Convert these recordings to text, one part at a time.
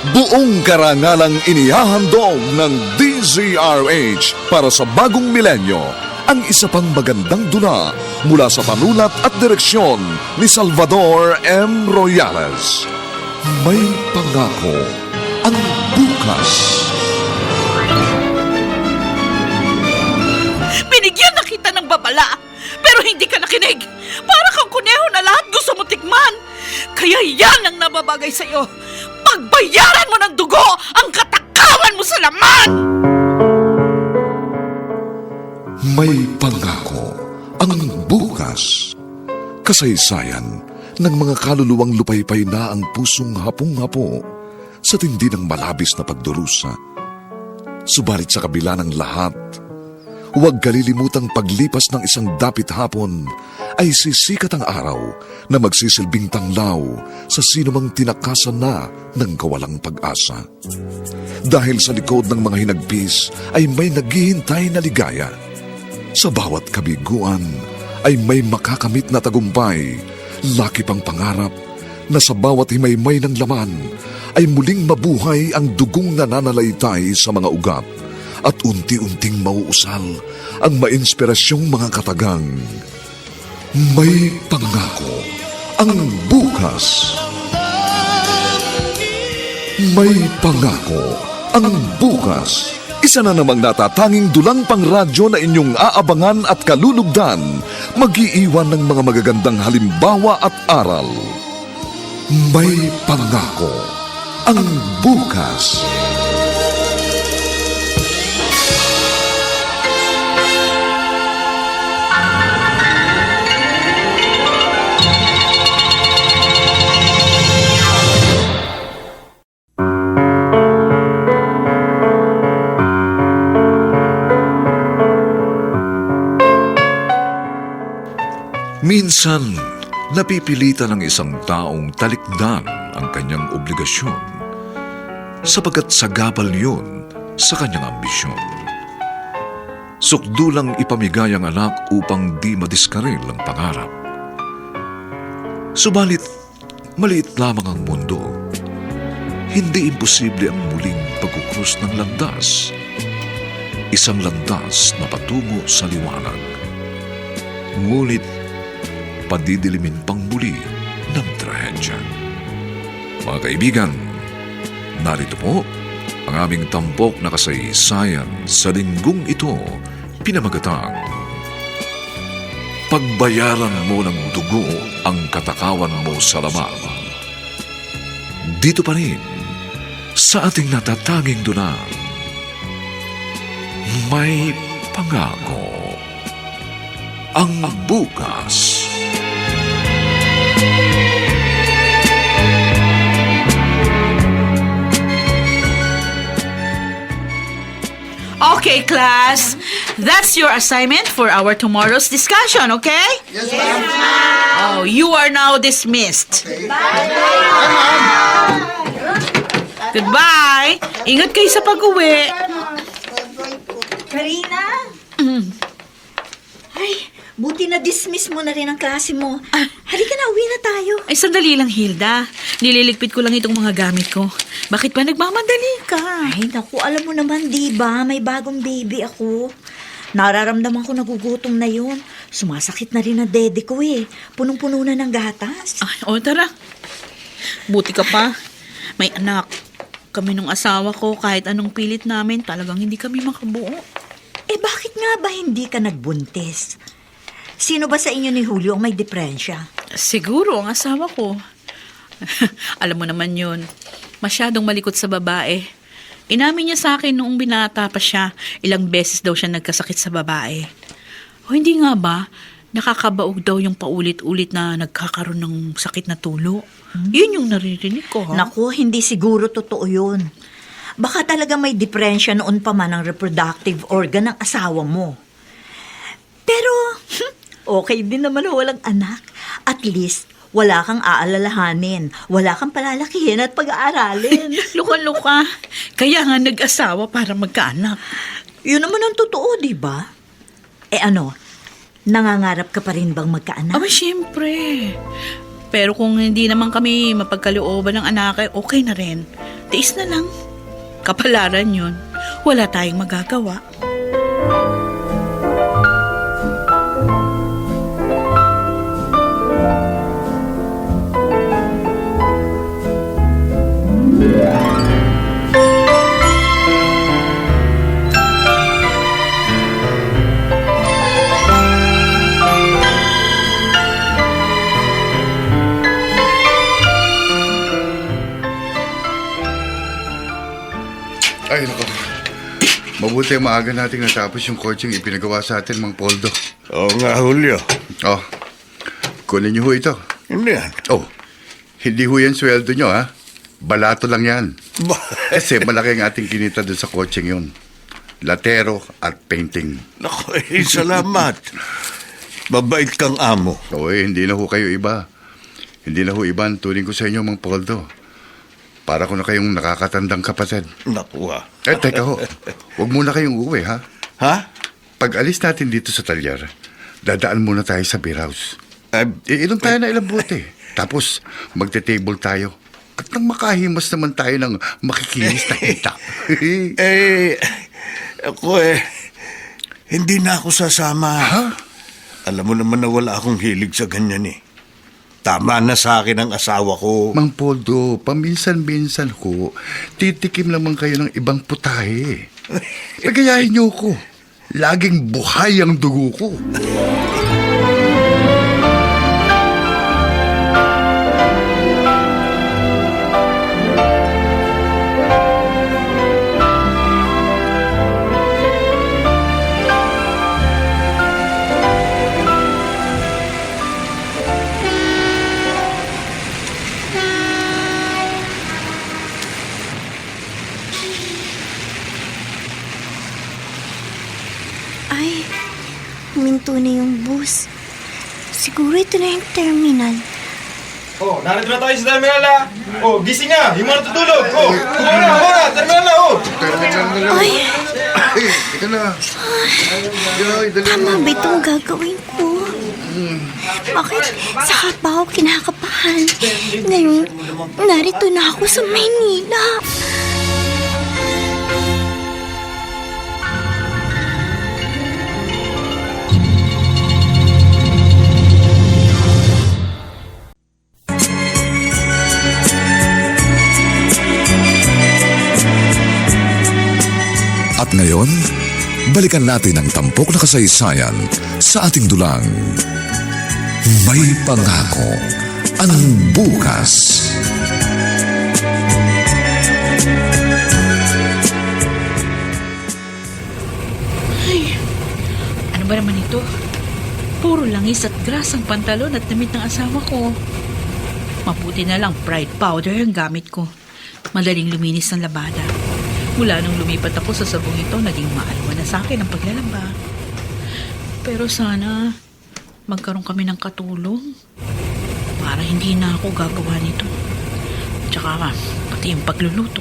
Buong karangalang inihahandog ng DZRH para sa bagong milenyo ang isa pang magandang dula mula sa panulat at direksyon ni Salvador M. Royales. May pangako ang bukas. Binigyan na kita ng babala, pero hindi ka nakinig. Para kang kuneho na lahat gusto mo tikman. Kaya yan ang nababagay sa'yo. Pagbayaran mo ng dugo ang katakawan mo sa laman! May pangako ang bukas. Kasaysayan ng mga kaluluwang lupaypay na ang pusong hapong-hapo sa tindi ng malabis na pagdurusa. Subalit sa kabila ng lahat, huwag kalilimutang paglipas ng isang dapit hapon ay sisikat ang araw na magsisilbing tanglaw sa sinumang tinakasan na ng kawalang pag-asa. Dahil sa likod ng mga hinagpis ay may naghihintay na ligaya. Sa bawat kabiguan ay may makakamit na tagumpay, laki pang pangarap na sa bawat himaymay ng laman ay muling mabuhay ang dugong nananalaytay sa mga ugat at unti-unting mauusal ang mainspirasyong mga katagang. May pangako ang bukas. May pangako ang bukas. Isa na namang natatanging dulang pangradyo na inyong aabangan at kalulugdan, mag-iiwan ng mga magagandang halimbawa at aral. May pangako ang bukas. Minsan, napipilitan ng isang taong talikdan ang kanyang obligasyon sapagkat sagabal yun sa kanyang ambisyon. Sukdulang ipamigay ang anak upang di madiskaril ang pangarap. Subalit, maliit lamang ang mundo. Hindi imposible ang muling pagkukrus ng landas. Isang landas na patungo sa liwanag. Ngunit, padidilimin pang muli ng trahedya. Mga kaibigan, narito po ang aming tampok na kasaysayan sa linggong ito, pinamagatang Pagbayaran mo ng dugo ang katakawan mo sa laman. Dito pa rin, sa ating natatanging dunang, may pangako ang bukas. Okay, class. That's your assignment for our tomorrow's discussion, okay? Yes, ma'am. Oh, you are now dismissed. Okay. Goodbye. Ingat kayo sa pag-uwi. Karina? Ay, buti na dismiss mo na rin ang klase mo. Halika na, uwi na tayo. Ay, sandali lang, Hilda. Nililigpit ko lang itong mga gamit ko. Bakit ba nagmamadali ka? Ay, naku, alam mo naman, diba? May bagong baby ako. Nararamdaman ko nagugutom na yun. Sumasakit na rin ang dede ko eh. Punong-puno na ng gatas. Ay, tara. Buti ka pa. May anak. Kami nung asawa ko, kahit anong pilit namin, talagang hindi kami makabuo. Eh, bakit nga ba hindi ka nagbuntis? Sino ba sa inyo ni Julio ang may depresya? Siguro ang asawa ko. Alam mo naman yun. Masyadong malikot sa babae. Inamin niya sa akin noong binata pa siya, ilang beses daw siya nagkasakit sa babae. O hindi nga ba, nakakabaog daw yung paulit-ulit na nagkakaroon ng sakit na tulo. Yun yung naririnig ko, ha? Naku, hindi siguro totoo yun. Baka talaga may depresya noon pa man ang reproductive organ ng asawa mo. Pero, okay din naman na walang anak. At least, wala kang aalalahanin, wala kang palalakihin at pag-aaralin. Luka-luka. Kaya nga nag-asawa para magkaanak. Yun naman ang totoo, di ba? Eh ano, nangangarap ka pa rin bang magkaanak? Aba, siyempre. Pero kung hindi naman kami mapagkalooban ng anak, okay na rin. Tiis na lang. Kapalaran yun. Wala tayong magagawa. Ay, nako. Mabuti ang maaga nating natapos yung coaching ipinagawa sa atin, Mang Poldo. Oo nga, Julio. Oh, kunin niyo ho ito. Hindi yan. Oh, hindi ho yan sweldo niyo, ha? Balato lang yan. Kasi malaki ang ating kinita doon sa coaching yun. Latero at painting. Naku, salamat. Babait kang amo. Oy, hindi na ho kayo iba. Hindi na ho iba ang turing ko sa inyo, Mang Poldo. Para ko na kayong nakakatandang kapatid. Naku, ah. Teka ho. Huwag muna kayong uwi, ha? Ha? Pag alis natin dito sa talyer, dadaan muna tayo sa beer house. Eh, Iinom tayo na ilang bote. Tapos, magte-table tayo. At nang makahimas naman tayo ng makikinis na hita. ako hindi na ako sasama. Ha? Alam mo naman na wala akong hilig sa ganyan eh. Tama na sa akin ang asawa ko. Mang Poldo, paminsan-minsan ko, titikim naman kayo ng ibang putahe. Pagayahin niyo ko. Laging buhay ang dugo ko. Ay, huminto na yung bus. Siguro ito na yung terminal. Oh, narito na tayo sa terminal na. Oh, gising na. Hindi mo natutulog. Oh, kumara, terminal na, oh. Ay, Ika na. Ay, dali tama mo. ba itong gagawin ko? Bakit sa kabaw kinakabahan? Ngayon, narito na ako sa Maynila. At ngayon, balikan natin ang tampok na kasaysayan sa ating dulang. May pangako ang bukas. Ano ba naman ito? Puro langis at gras ang pantalon at damit ng asawa ko. Mabuti na lang Pride powder ang gamit ko. Madaling luminis ng labada. Mula nung lumipat ako sa sabong ito, naging maalwa na sa akin ang paglalaba. Pero sana magkaroon kami ng katulong para hindi na ako gagawa nito. Tsaka pati yung pagluluto.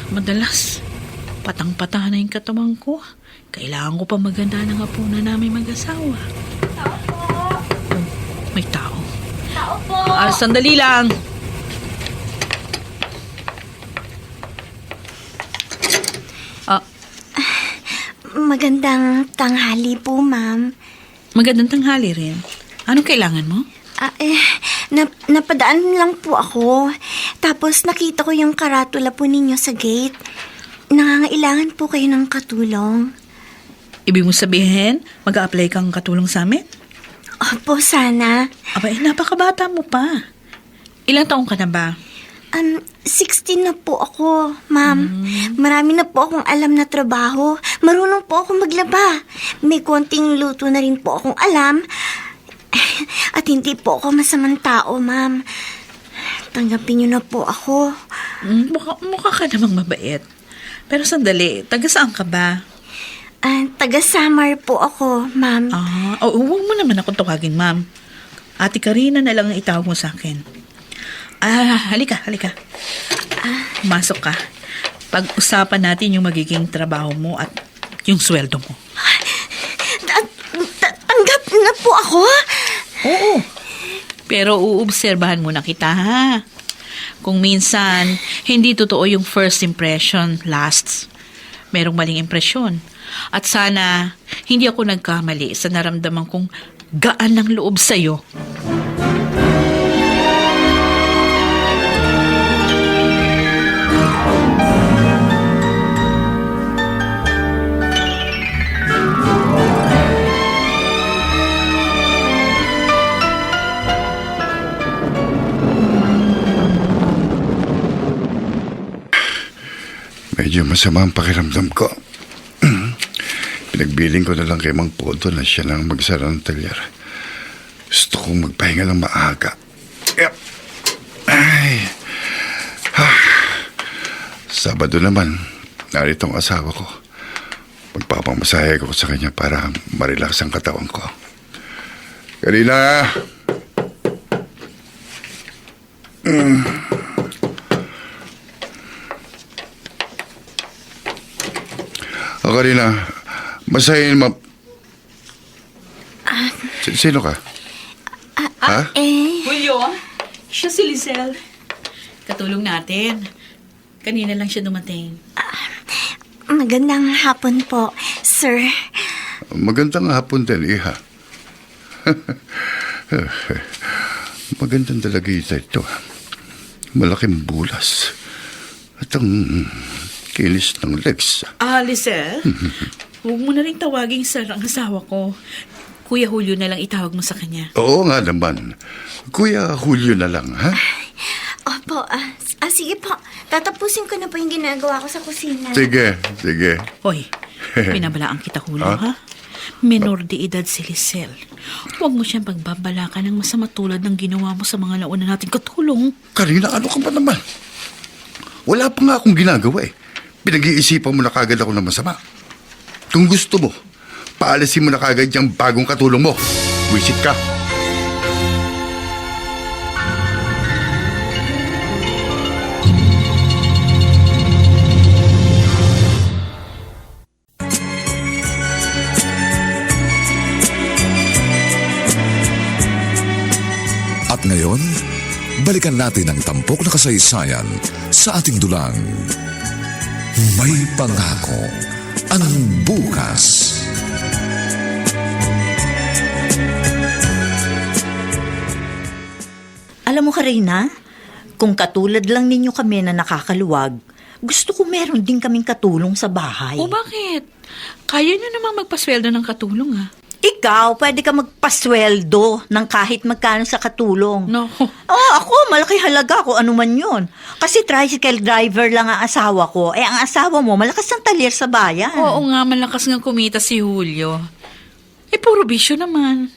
Madalas, patang-pata na yung katawan ko. Kailangan ko pa maganda ng hapunan namin mag-asawa. Oh, may tao. Sandali lang. Magandang tanghali po, ma'am. Magandang tanghali rin. Anong kailangan mo? Napadaan lang po ako. Tapos nakita ko yung karatula po ninyo sa gate. Nangangailangan po kayo ng katulong. Ibig mo sabihin, mag-a-apply kang katulong sa amin? Opo, sana. Aba, napakabata mo pa. Ilang taong ka na ba? 16 na po ako, ma'am. Marami na po akong alam na trabaho. Marunong po ako maglaba. May konting luto na rin po akong alam. At hindi po ako masamang tao, ma'am. Tanggapin niyo na po ako. Mukha ka namang mabait. Pero sandali, taga saan ka ba? Taga Samar po ako, ma'am. Huwag mo naman ako tawagin, ma'am. Ate Karina na lang ang itawag mo sa akin. Halika. Masok ka. Pag-usapan natin yung magiging trabaho mo at yung sweldo mo. Tanggap na po ako? Oo. Pero uobserbahan muna kita, ha? Kung minsan, hindi totoo yung first impression lasts. Merong maling impresyon. At sana, hindi ako nagkamali sa naramdaman kong gaan ng loob sa'yo. Medyo masama ang pakiramdam ko. Pinagbiling ko na lang kay Mang Poto na siya lang magsara ng talyer. Gusto kong magpahinga ng maaga. Yep. Ay. Sabado naman, narito ang asawa ko. Magpapamasahe ko sa kanya para marilax ang katawan ko. Karina! O Karina, masahin mo. Sino ka? Ha? Julio, siya si Lizelle. Katulong natin. Kanina lang siya dumating. Magandang hapon po, sir. Magandang hapon din, iha. Magandang dalagita ito. Malaking bulas. At ang kinis ng legs. Lizelle, huwag mo na rin tawaging sir ang asawa ko. Kuya Julio na lang itawag mo sa kanya. Oo nga naman. Kuya Julio na lang, ha? Opo, sige po. Tatapusin ko na po yung ginagawa ko sa kusina. Sige, sige. Hoy, binabalaan kita, Julio, ha? Menor de edad si Lizelle. Huwag mo siyang pagbabalakan ng masama tulad ng ginawa mo sa mga nauna nating katulong. Karina, ano ka ba naman? Wala pa nga akong ginagawa eh. Pinag-iisipan mo na kagad ako ng masama. Kung gusto mo, paalisin mo na kagad yung bagong katulong mo. Wisit ka. At ngayon, balikan natin ang tampok na kasaysayan sa ating dulang. May pangako ang bukas. Alam mo, Karina, kung katulad lang ninyo kami na nakakaluwag, gusto ko meron din kaming katulong sa bahay. O bakit? Kaya niyo namang magpasweldo ng katulong, ha? Ikaw, pwede ka magpasweldo ng kahit magkano sa katulong. No. Ako, malaki halaga ko ano man yun. Kasi tricycle driver lang ang asawa ko. Ang asawa mo, malakas ang talyer sa bayan. Oo nga, malakas nga kumita si Julio. Puro bisyo naman.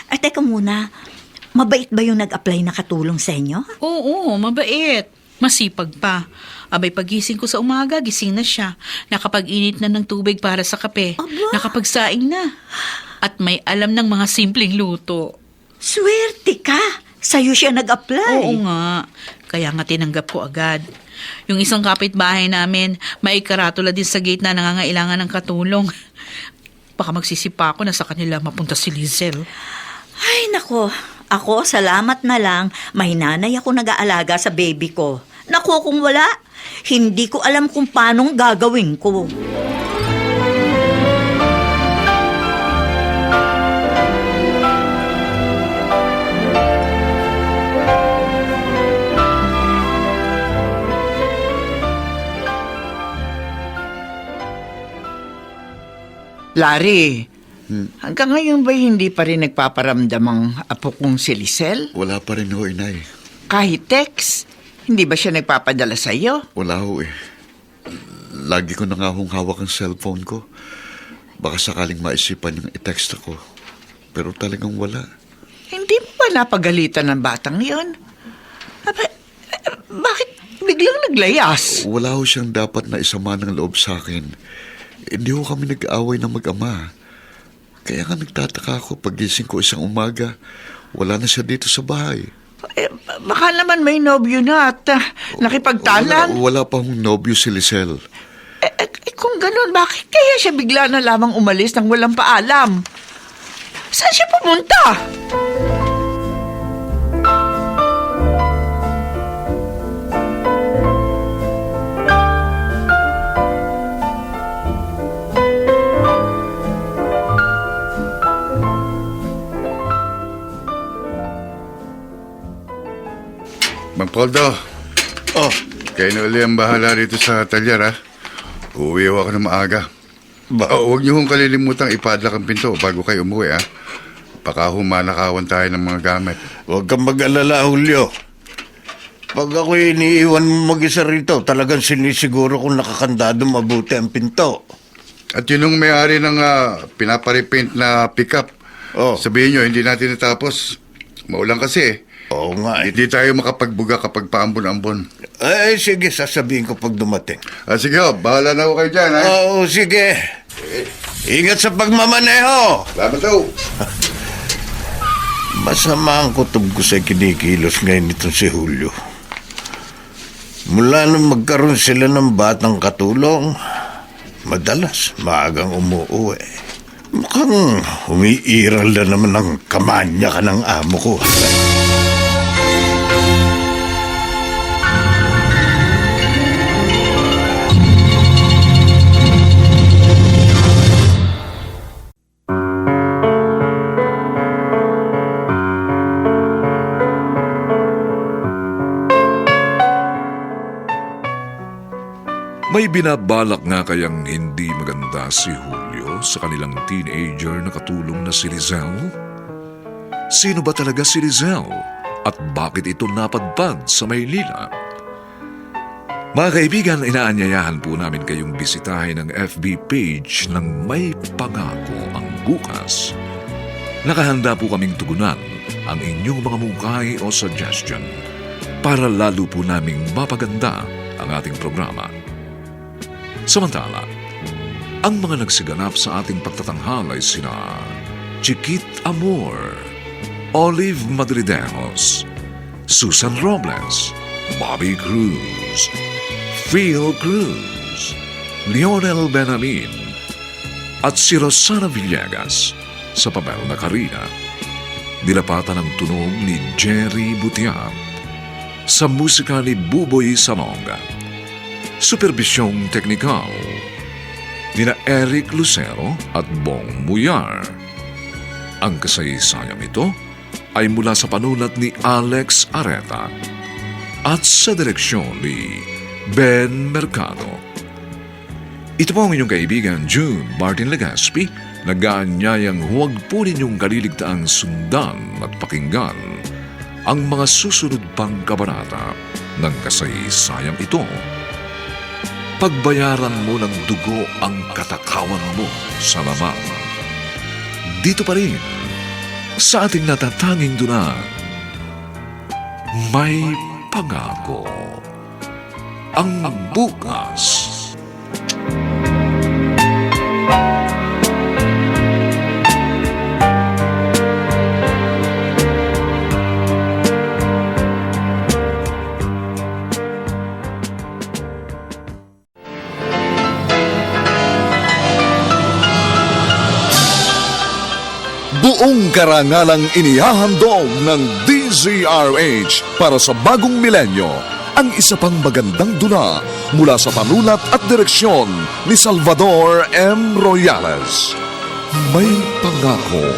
Ay, teka muna. Mabait ba yung nag-apply na katulong sa inyo? Oo, mabait. Masipag pa. Abay, pagising ko sa umaga, gising na siya. Nakapag-init na ng tubig para sa kape. Aba. Nakapagsaing na. At may alam ng mga simpleng luto. Swerte ka! Sa'yo siya nag-apply. Oo nga. Kaya nga tinanggap ko agad. Yung isang kapitbahay namin, may karatula din sa gate na nangangailangan ng katulong. Baka magsisipa ako na sa kanila mapunta si Lizelle. Ay, nako. Ako, salamat na lang. May nanay ako nag-aalaga sa baby ko. Nako, kung wala, hindi ko alam kung paano gagawin ko. Larry, hanggang ngayon ba hindi pa rin nagpaparamdam ang apo kong si Lizelle? Wala pa rin ho, inay. Kahit text, hindi ba siya nagpapadala sa iyo? Wala ho eh. Lagi ko na nga hong hawak ang cellphone ko. Baka sakaling maisipan yung i-text ako. Pero talagang wala. Hindi mo ba napagalitan ng batang yon? Bakit biglang naglayas? Wala ho siyang dapat na isama ng loob sa akin. Hindi ho kami nag-aaway ng mag-ama. Kaya nga nagtataka ako pagising ko isang umaga. Wala na siya dito sa bahay. Baka naman may nobyo na at nakipagtalan. Wala pa hong nobyo si Lizelle. Kung ganun, bakit kaya siya bigla na lamang umalis nang walang paalam? Saan siya pumunta? Leopoldo, Oh, kayo na uli ang bahala rito sa talyer, ha? Uuwi ako na maaga. ba? Huwag niyo hong kalilimutang ipadlock ang pinto bago kayo umuwi, ha? Baka humanakawan tayo ng mga gamit. Huwag kang mag-alala, Julio. Pag ako iniiwan mo mag-isa rito, talagang sinisiguro kung nakakandado mabuti ang pinto. At yun yung may-ari ng pinaparipaint na pickup. Oh. Sabihin nyo, hindi natin natapos. Maulan kasi eh. Oo nga eh. Hindi tayo makapagbuga kapag paambon-ambon. Ay, sige, sasabihin ko pag dumating. Sige, bahala na ako kayo dyan, ha? Oo, sige. Ingat sa pagmamaneho. Salamat daw. Masama ang kutob ko sa kinikilos ngayon nito si Julio. Mula nung magkaroon sila ng batang katulong, madalas maagang umuuwi. Mukhang umiiral na naman ang kamanya ka ng amo ko. May binabalak nga kayang hindi maganda si Julio sa kanilang teenager na katulong na si Lizelle? Sino ba talaga si Lizelle? At bakit ito napadpad sa Maynila? Mga kaibigan, inaanyayahan po namin kayong bisitahin ang FB page ng May Pangako ang Bukas. Nakahanda po kaming tugunan ang inyong mga mungkahi o suggestion para lalo po naming mapaganda ang ating programa. Samantala, ang mga nagsiganap sa ating pagtatanghal ay sina Chiquit Amor, Olive Madridejos, Susan Robles, Bobby Cruz, Phil Cruz, Lionel Benamin, at si Rosana Villegas sa papel na Karina. Dilapatan ang tunog ni Jerry Butiat sa musika ni Buboy Salonga. Supervisyong teknikal nina Eric Lucero at Bong Muyar. Ang kasaysayang ito ay mula sa panulat ni Alex Areta at sa direksyon ni Ben Mercado. Ito po ang inyong kaibigan June Martin Legaspi, nag-aanyayang huwag po ninyong kaliligtaang sundan at pakinggan ang mga susunod pang kabanata ng kasaysayang ito. Pagbayaran mo ng dugo ang katakawan mo sa lamang. Dito pa rin, sa ating natatanging duna, May Pangako ang Bukas. Buong karangalang inihahandog ng DZRH para sa bagong milenyo ang isa pang magandang dula mula sa panulat at direksyon ni Salvador M. Royales. May Pangako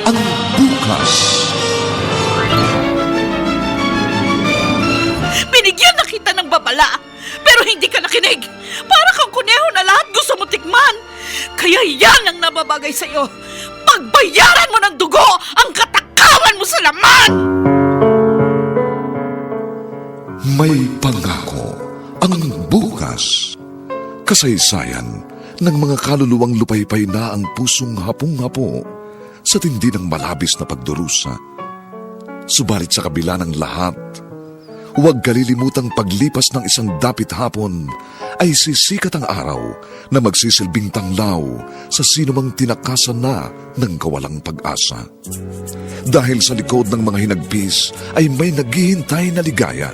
ang Bukas. Binigyan na kita ng babala, pero hindi ka nakinig. Para kang kuneho na lahat gusto mo tikman. Kaya yan ang nababagay sa'yo. Pagbayaran mo ng dugo ang katakawan mo sa laman! May Pangako ang Bukas. Kasaysayan ng mga kaluluwang lupaypay na ang pusong hapong-hapo sa tindi ng malabis na pagdurusa. Subalit sa kabila ng lahat, huwag kalilimutang paglipas ng isang dapit hapon ay sisikat ang araw na magsisilbing tanglaw sa sinumang tinakasan na ng kawalang pag-asa. Dahil sa likod ng mga hinagpis ay may naghihintay na ligaya.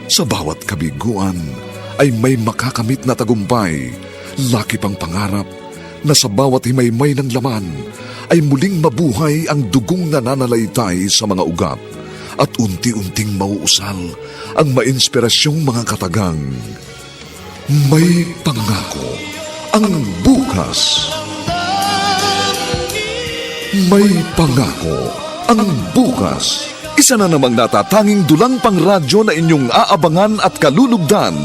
Sa bawat kabiguan ay may makakamit na tagumpay, laki pang pangarap na sa bawat himaymay ng laman ay muling mabuhay ang dugong nananalaytay sa mga ugat at unti-unting mauusal ang mainspirasyong mga katagang. May Pangako ang Bukas. May Pangako ang Bukas. Isa na namang natatanging dulang pangradyo na inyong aabangan at kalulugdan,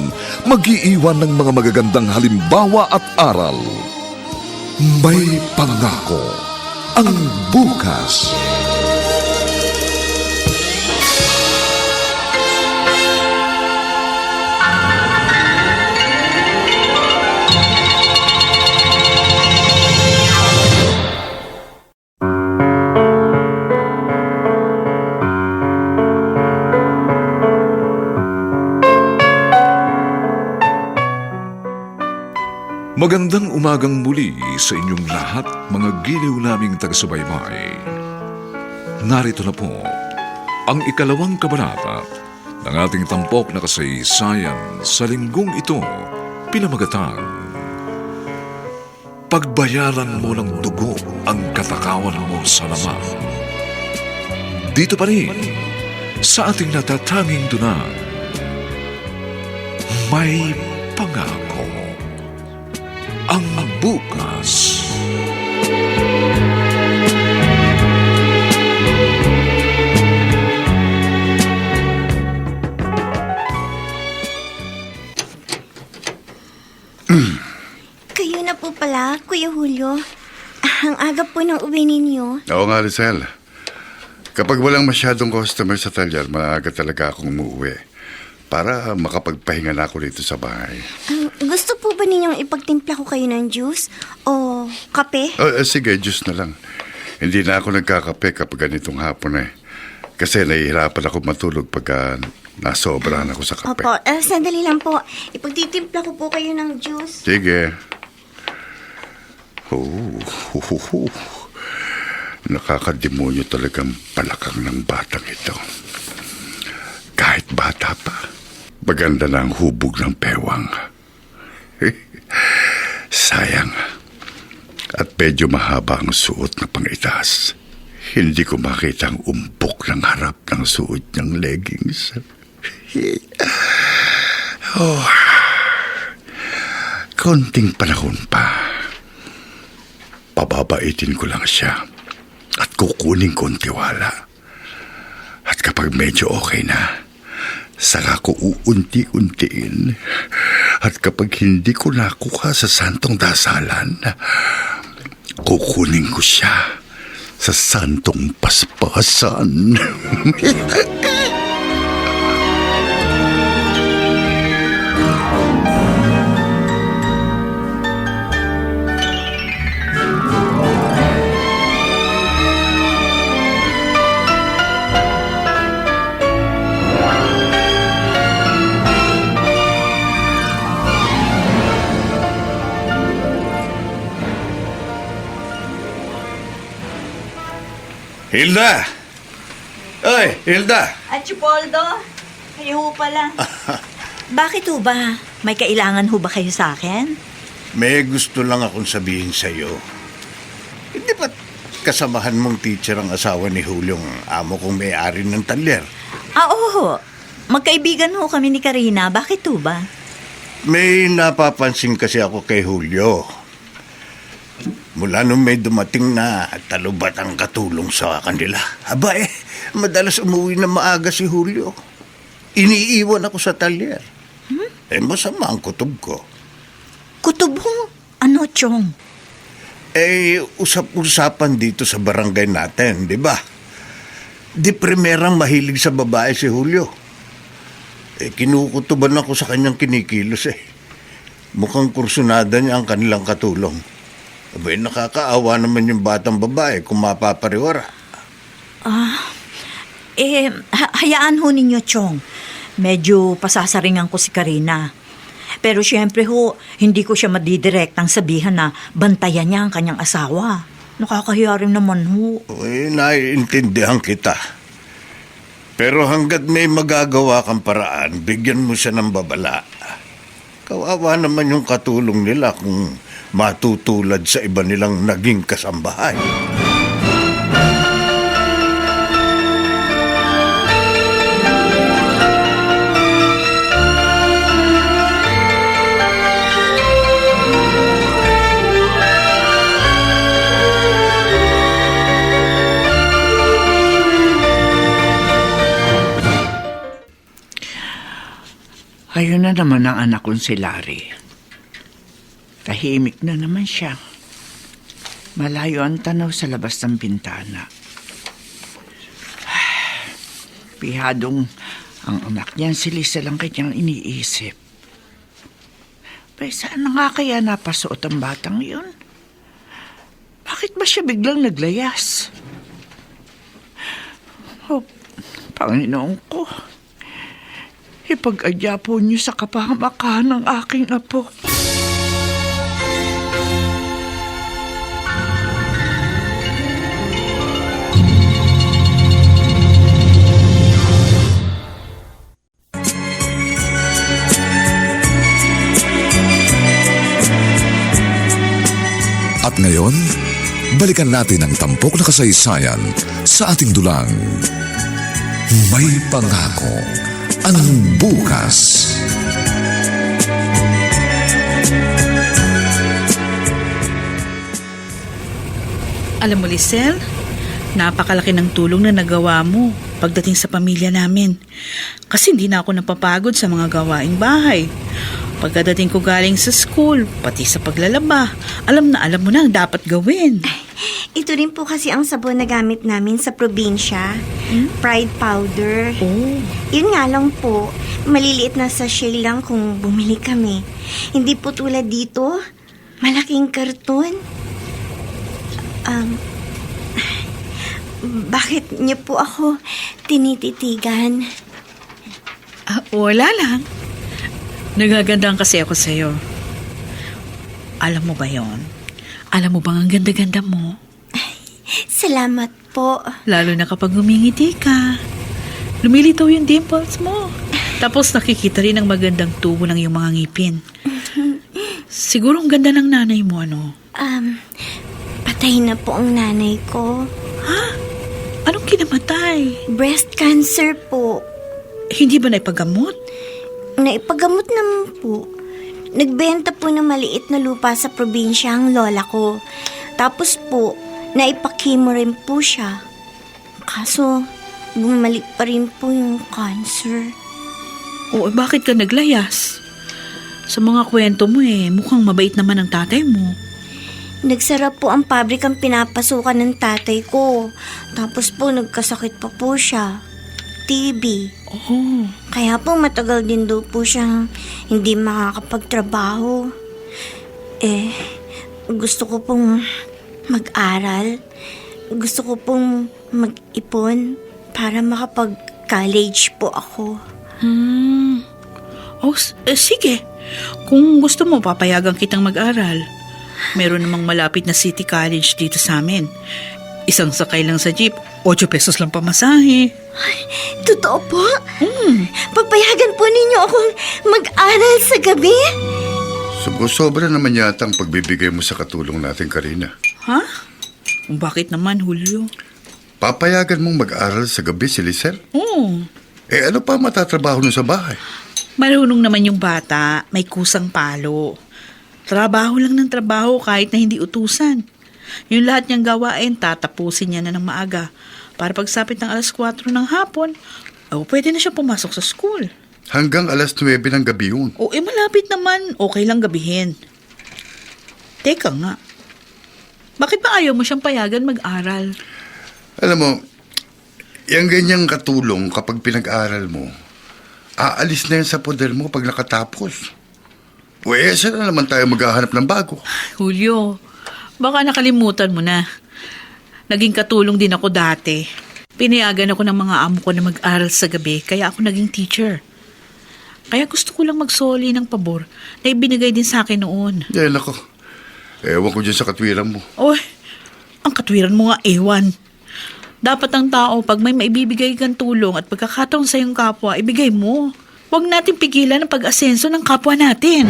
mag-iiwan ng mga magagandang halimbawa at aral. May pangako ang bukas. Magandang umagang muli sa inyong lahat, mga giliw naming taga-subaybay. Narito na po ang ikalawang kabanata ng ating tampok na kasaysayan sa linggong ito, pinamagatang Pagbayaran mo ng dugo ang katakawan mo sa laman. Dito pa rin sa ating natatanging dunang, May Pangako ang bukas. Kayo na po pala, Kuya Julio. Ang aga po ng uwi ninyo. Oo nga, Rizal. Kapag walang masyadong customer sa talyer, maaga talaga akong umuwi para makapagpahinga na ako dito sa bahay. Gusto po ba ninyong ipagtimpla ko kayo ng juice? O kape? Sige, juice na lang. Hindi na ako nagkakape kapag ganitong hapon eh. Kasi nahihirapan ako matulog pagka nasobrahan ako sa kape. Opo, sandali lang po. Ipagtitimpla ko po kayo ng juice. Sige. Nakakademonyo talagang palakang ng batang ito. Kahit bata pa, maganda na ang hubog ng pewang. Sayang. At medyo mahaba ang suot na pangitaas. Hindi ko makita ang umpok ng harap ng suot niyang leggings. Konting panahon pa. Pababaitin ko lang siya at kukunin ko ang tiwala. At kapag medyo okay na, saka ko uunti-untiin. At kapag hindi ko nakuha sa santong dasalan, kukunin ko siya sa santong paspasan. Hilda! Oy, Hilda! At Chupoldo, kayo ho pala. Bakit ho ba? May kailangan ho ba kayo sa akin? May gusto lang akong sabihin sa'yo. Hindi ba't kasamahan mong teacher ang asawa ni Julio, ang amo kong may-ari ng talyer? Oo. Magkaibigan ho kami ni Karina. Bakit ho ba? May napapansin kasi ako kay Julio. Mula nung may dumating na talubat ang katulong sa kanila. Aba madalas umuwi na maaga si Julio. Iniiwan ako sa talyer. Masama ang kutob ko. Kutob ho? Ano, Chong? Usap-usapan dito sa barangay natin, di ba? Di primerang mahilig sa babae si Julio. Kinukutuban ako sa kanyang kinikilos Mukhang kursunada niya ang kanilang katulong. Abay, nakakaawa naman yung batang babae kung mapapariwara. Hayaan ho ninyo, Chong. Medyo pasasaringan ko si Karina. Pero syempre ho, hindi ko siya madidirektang sabihan na bantayan niya ang kanyang asawa. Nakakahiya rin naman ho. Naiintindihan kita. Pero hanggat may magagawa kang paraan, bigyan mo siya ng babala. Kawawa naman yung katulong nila kung matutulad sa iba nilang naging kasambahay. naman ang anak kong si Larry? Tahimik na naman siya. Malayo ang tanaw sa labas ng bintana. Pihadong ang anak niyan si Lisa lang kanyang iniisip. Saan na nga kaya napasuot ang batang yun? Bakit ba siya biglang naglayas? Oh, Panginoon ko, ipag-adya po niyo sa kapahamakan ng aking apo. At ngayon, balikan natin ang tampok na kasaysayan sa ating dulang. May pangako ang bukas. Alam mo, Lisel, napakalaki ng tulong na nagawa mo pagdating sa pamilya namin. Kasi hindi na ako napapagod sa mga gawaing bahay. Pagkadating ko galing sa school, pati sa paglalaba, alam mo na ang dapat gawin. Ito rin po kasi ang sabon na gamit namin sa probinsya. Pride powder. Oh. Yun nga lang po, maliliit na sachet lang kung bumili kami. Hindi po tulad dito, malaking karton. Bakit niyo po ako tinititigan? Wala lang. Nagagandaan kasi ako sa'yo. Alam mo ba yon? Alam mo bang ang ganda-ganda mo? Salamat po. Lalo na kapag ngumingiti ka. Lumilitaw yung dimples mo. Tapos nakikita rin ang magandang tubo ng iyong mga ngipin. Siguro ang ganda ng nanay mo, ano? Patay na po ang nanay ko. Ha? Anong kinamatay? Breast cancer po. Hindi ba naipagamot? Naipagamot naman po. Nagbenta po ng maliit na lupa sa probinsya ang lola ko. Tapos po, naipakimo rin po siya. Kaso, bumalik pa rin po yung cancer. Oo, bakit ka naglayas? Sa mga kwento mo mukhang mabait naman ang tatay mo. Nagsara po ang pabrikang pinapasukan ng tatay ko. Tapos po, nagkasakit pa po siya. TB. Oh. Kaya po matagal din daw po siyang hindi makakapagtrabaho. Gusto ko pong mag-aral. Gusto ko pong mag-ipon para makapag-college po ako. Sige. Kung gusto mo, papayagan kitang mag-aral. Meron namang malapit na city college dito sa amin. Isang sakay lang sa jeep, 8 pesos lang pamasahe. Totoo po? Papayagan po ninyo akong mag-aral sa gabi? Sobra naman yata ang pagbibigay mo sa katulong natin, Karina. Ha? Bakit naman, Julio? Papayagan mong mag-aral sa gabi si Lisel? Oo. Ano pa matatrabaho nun sa bahay? Marunong naman yung bata, may kusang palo. Trabaho lang ng trabaho kahit na hindi utusan. Yung lahat niyang gawain, tatapusin niya na ng maaga. Para pagsapit ng 4:00 ng hapon, pwede na siya pumasok sa school. Hanggang 9:00 ng gabi yun. Malapit naman. Okay lang gabihin. Teka nga. Bakit ba ayaw mo siyang payagan mag-aral? Alam mo, yung ganyang katulong kapag pinag-aral mo, aalis na yan sa poder mo pag nakatapos. Saan na naman tayo maghahanap ng bago? Julio, baka nakalimutan mo na. Naging katulong din ako dati. Pinayagan ako ng mga amo ko na mag-aral sa gabi, kaya ako naging teacher. Kaya gusto ko lang magsoli ng pabor na ibinigay din sa akin noon. Nako. Ewan ko dyan sa katwiran mo. Ang katwiran mo nga ewan. Dapat ang tao, pag may maibibigay kang tulong at pagkakataon sa iyong kapwa, ibigay mo. Huwag natin pigilan ang pag-asenso ng kapwa natin.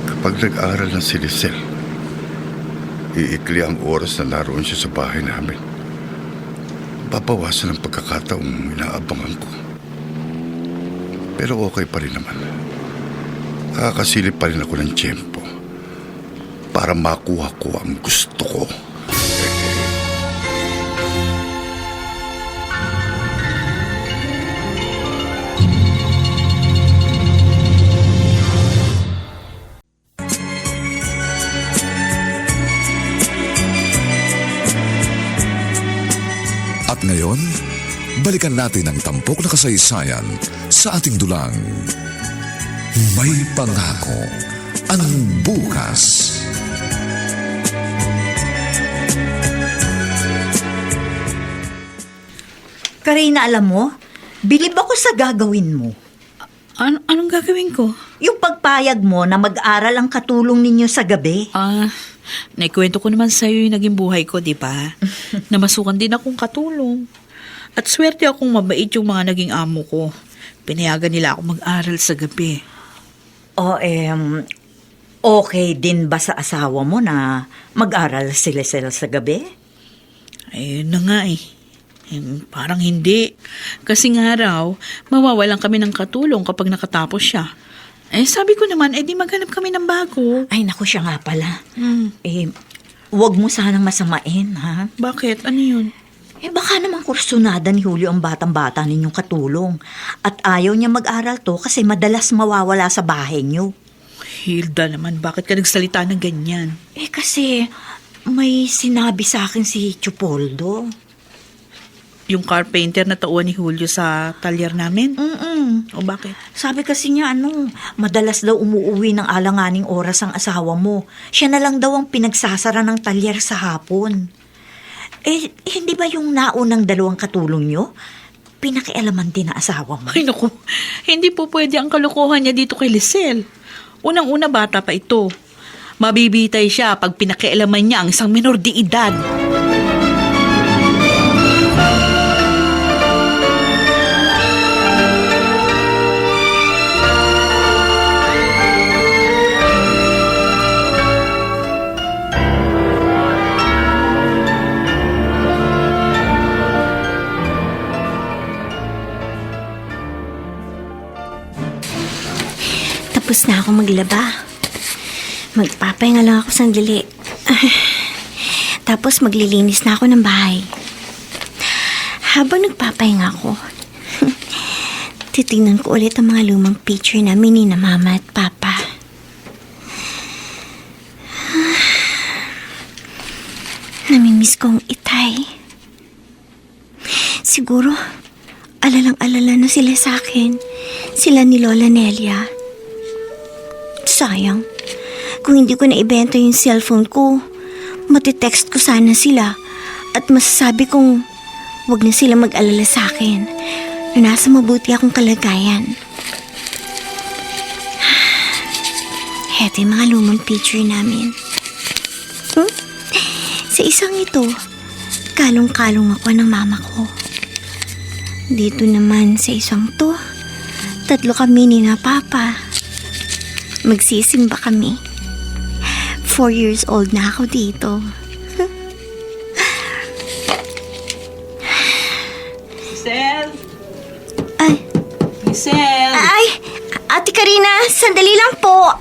Kapag nag-aral na si Lisel, iikli ang oras na naroon siya sa bahay namin. babawasan ang pagkakataong inaabangan ko. Pero okay pa rin naman. Nakakasilip pa rin ako ng tiyempo para makuha ko ang gusto ko. At ngayon, balikan natin ang tampok na kasaysayan sa ating dulang. May pangako ang bukas. Karina, alam mo, bilib ako sa gagawin mo. Anong gagawin ko? Yung pagpayag mo na mag-aral ang katulong ninyo sa gabi. Naikwento ko naman sa'yo yung naging buhay ko, di ba? Namasukan din akong katulong. At swerte akong mabait yung mga naging amo ko. Pinayagan nila ako mag-aral sa gabi. Okay din ba sa asawa mo na mag-aral sila sa gabi? Ayun na nga eh. Parang hindi. Kasi nga raw, mawawalan kami ng katulong kapag nakatapos siya. Sabi ko naman, di maghanap kami ng bago. Ay, naku, siya nga pala. Huwag mo sanang masamain, ha? Bakit? Ano yun? Baka naman kursunada ni Julio ang batang-bata ninyong katulong. At ayaw niya mag-aral to kasi madalas mawawala sa bahay niyo. Hilda naman, bakit ka nagsalita ng ganyan? Kasi may sinabi sa akin si Chupoldo. Yung carpenter na tauhan ni Julio sa talyer namin? O bakit? Sabi kasi niya, madalas daw umuuwi ng alanganing oras ang asawa mo. Siya na lang daw ang pinagsasara ng talyer sa hapon. Hindi ba yung naunang dalawang katulong niyo? Pinakialaman din na asawa mo. Ay naku, hindi po pwede ang kalokohan niya dito kay Lisel. Unang-una bata pa ito. Mabibitay siya pag pinakialaman niya ang isang menor de edad. Tapos na ako maglaba. Magpapahinga lang ako sandali. Tapos maglilinis na ako ng bahay. Habang nagpapahinga ako, titingnan ko ulit ang mga lumang picture namin ni na Mama at Papa. Namimiss ko ang itay. Siguro, alalang-alala na sila sa akin. Sila ni Lola Nelia. Sayang. Kung hindi ko na ibenta yung cellphone ko, matitext ko sana sila at masasabi kong wag na sila mag-alala sa akin na nasa mabuti akong kalagayan. Heto yung mga lumang picture namin. Sa isang ito, kalong-kalong ako ng mama ko. Dito naman sa isang to, 3 kami ni na Papa. Magsisimba kami. 4 years old na ako dito. Lisel! Ay, Lisel! ay, Ate Karina, sandali lang po.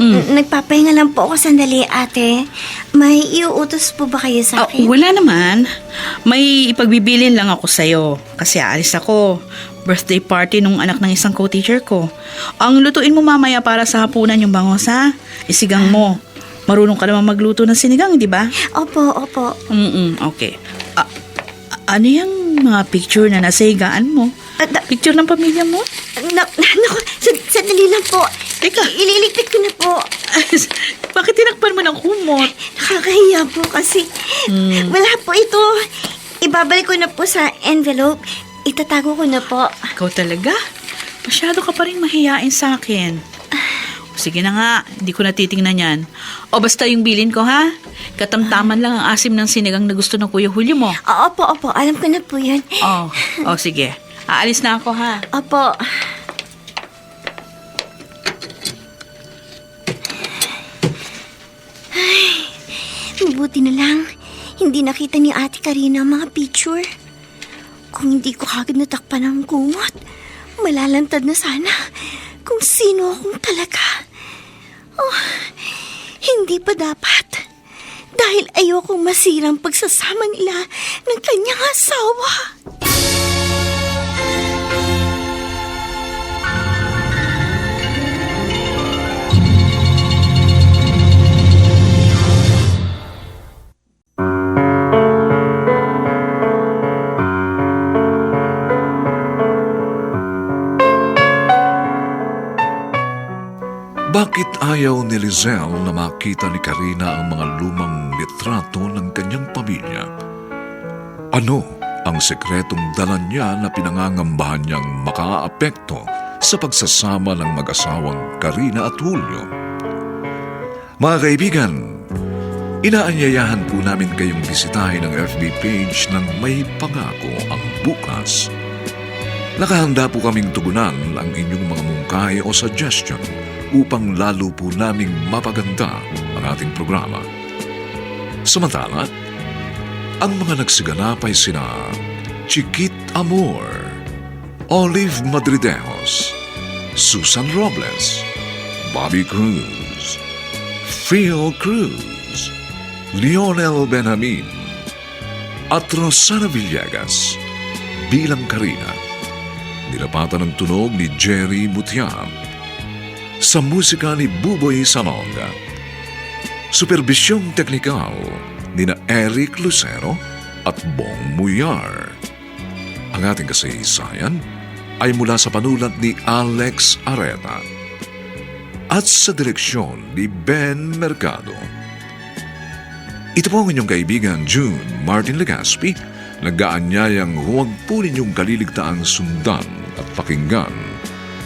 Nagpapahinga lang po ako sandali, ate. May iuutos po ba kayo sa akin? Wala naman. May ipagbibilin lang ako sa'yo. Kasi aalis ako. Birthday party nung anak ng isang co-teacher ko. Ang lutuin mo mamaya para sa hapunan yung bangos, ha? Isigang mo. Marunong ka naman magluto ng sinigang, di ba? Opo, opo. Okay. Ano yung mga picture na nasa higaan mo? Picture ng pamilya mo? Naku, sandali lang po. Teka. Ililigpit ko na po. Bakit tinakpan mo ng kumot? Nakakahiya po kasi wala po ito. Ibabalik ko na po sa envelope. Itatago ko na po. Ikaw talaga? Masyado ka pa rin mahiyain sa akin. Sige na nga, hindi ko natitingnan yan. O basta yung bilin ko, ha? Katamtaman lang ang asim ng sinigang na gusto ng Kuya Julio mo. Opo, opo. Alam ko na po yun. Sige. Aalis na ako, ha? Opo. Ay, Buti na lang, hindi nakita ni Ate Karina ang mga picture. Kung hindi ko kagad natakpan ang kumot, malalantad na sana kung sino akong talaga. Oh, hindi pa dapat. Dahil ayokong masirang pagsasama nila ng kanyang asawa. Bakit ayaw ni Lizelle na makita ni Karina ang mga lumang litrato ng kanyang pamilya? Ano ang sekretong dala niya na pinangangambahan niyang makaapekto sa pagsasama ng mag-asawang Karina at Julio? Mga kaibigan, inaanyayahan po namin kayong bisitahin ang FB page ng May Pangako ang Bukas. Nakahanda po kaming tugunan ang inyong mga mungkahi o suggestion upang lalo po naming mapaganda ang ating programa. Samantala, ang mga nagsiganap ay sina Chiquit Amor, Olive Madridejos, Susan Robles, Bobby Cruz, Phil Cruz, Lionel Benjamin, at Rosana Villegas bilang Karina. Nilapatan ng tunog ni Jerry Mutiam. Sa musika ni Buboy Salonga. Superbisyong teknikal ni na Eric Lucero at Bong Muyar. Ang ating kasaysayan ay mula sa panulat ni Alex Areta at sa direksyon ni Ben Mercado. Ito po ang inyong kaibigan June Martin Legaspi, nag-aanyayang huwag po ninyong kaliligtaang sundan at pakinggan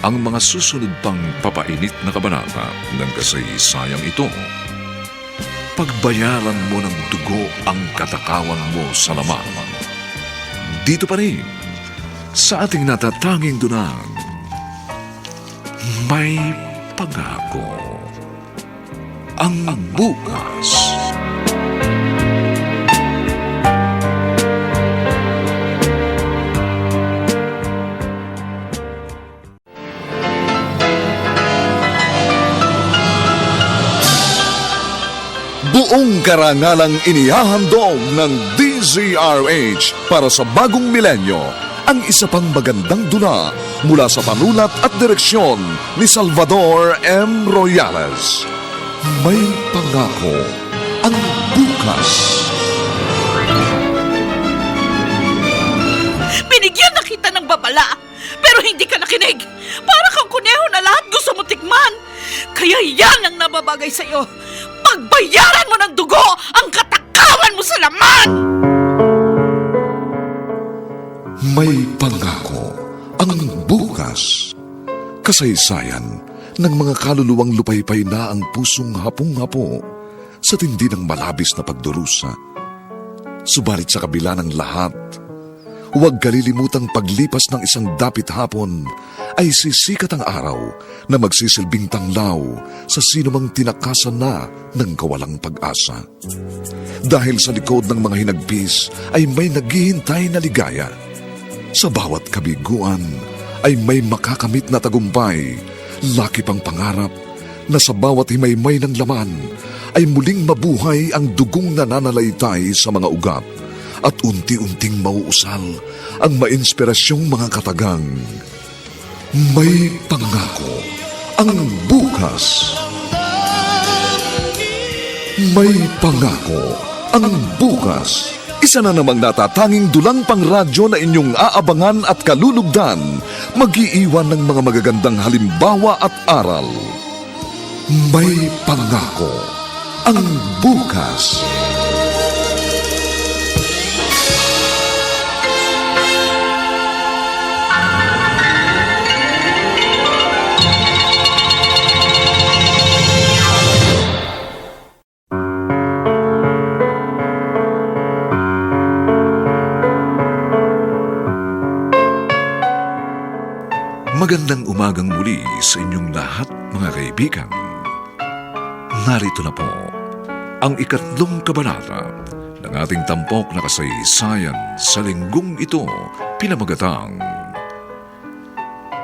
ang mga susunod pang papainit na kabanata ng kasaysayang ito. Pagbayaran mo ng dugo ang katakawan mo sa laman. Dito pa rin, sa ating natatanging dunang, May Pangako ang Bukas. Buong karangalang inihahandog ng DZRH para sa bagong milenyo ang isa pang magandang dula mula sa panulat at direksyon ni Salvador M. Royales. May Pangako ang Bukas. Binigyan na kita ng babala, pero hindi ka nakinig. Para kang kuneho na lahat gusto mo tikman. Kaya yan ang nababagay sa'yo. Pagbayaran mo ng dugo ang katakawan mo sa laman! May Pangako ang Bukas. Kasaysayan ng mga kaluluwang lupaypay na ang pusong hapong-hapo sa tindi ng malabis na pagdurusa. Subalit sa kabila ng lahat, huwag kalilimutang paglipas ng isang dapit hapon ay sisikat ang araw na magsisilbing tanglaw sa sinumang tinakasan na ng kawalang pag-asa. Dahil sa likod ng mga hinagpis ay may naghihintay na ligaya. Sa bawat kabiguan ay may makakamit na tagumpay, laki pang pangarap na sa bawat himaymay ng laman ay muling mabuhay ang dugong nananalaytay sa mga ugat at unti-unting mauusal ang mainspirasyong mga katagang. May Pangako ang Bukas. May Pangako ang Bukas. Isa na namang natatanging dulang pangradyo na inyong aabangan at kalulugdan, mag-iiwan ng mga magagandang halimbawa at aral. May Pangako ang Bukas. Magandang umagang muli sa inyong lahat, mga kaibigan. Narito na po ang 3 kabanata ng ating tampok na kasaysayan sa linggong ito pinamagatang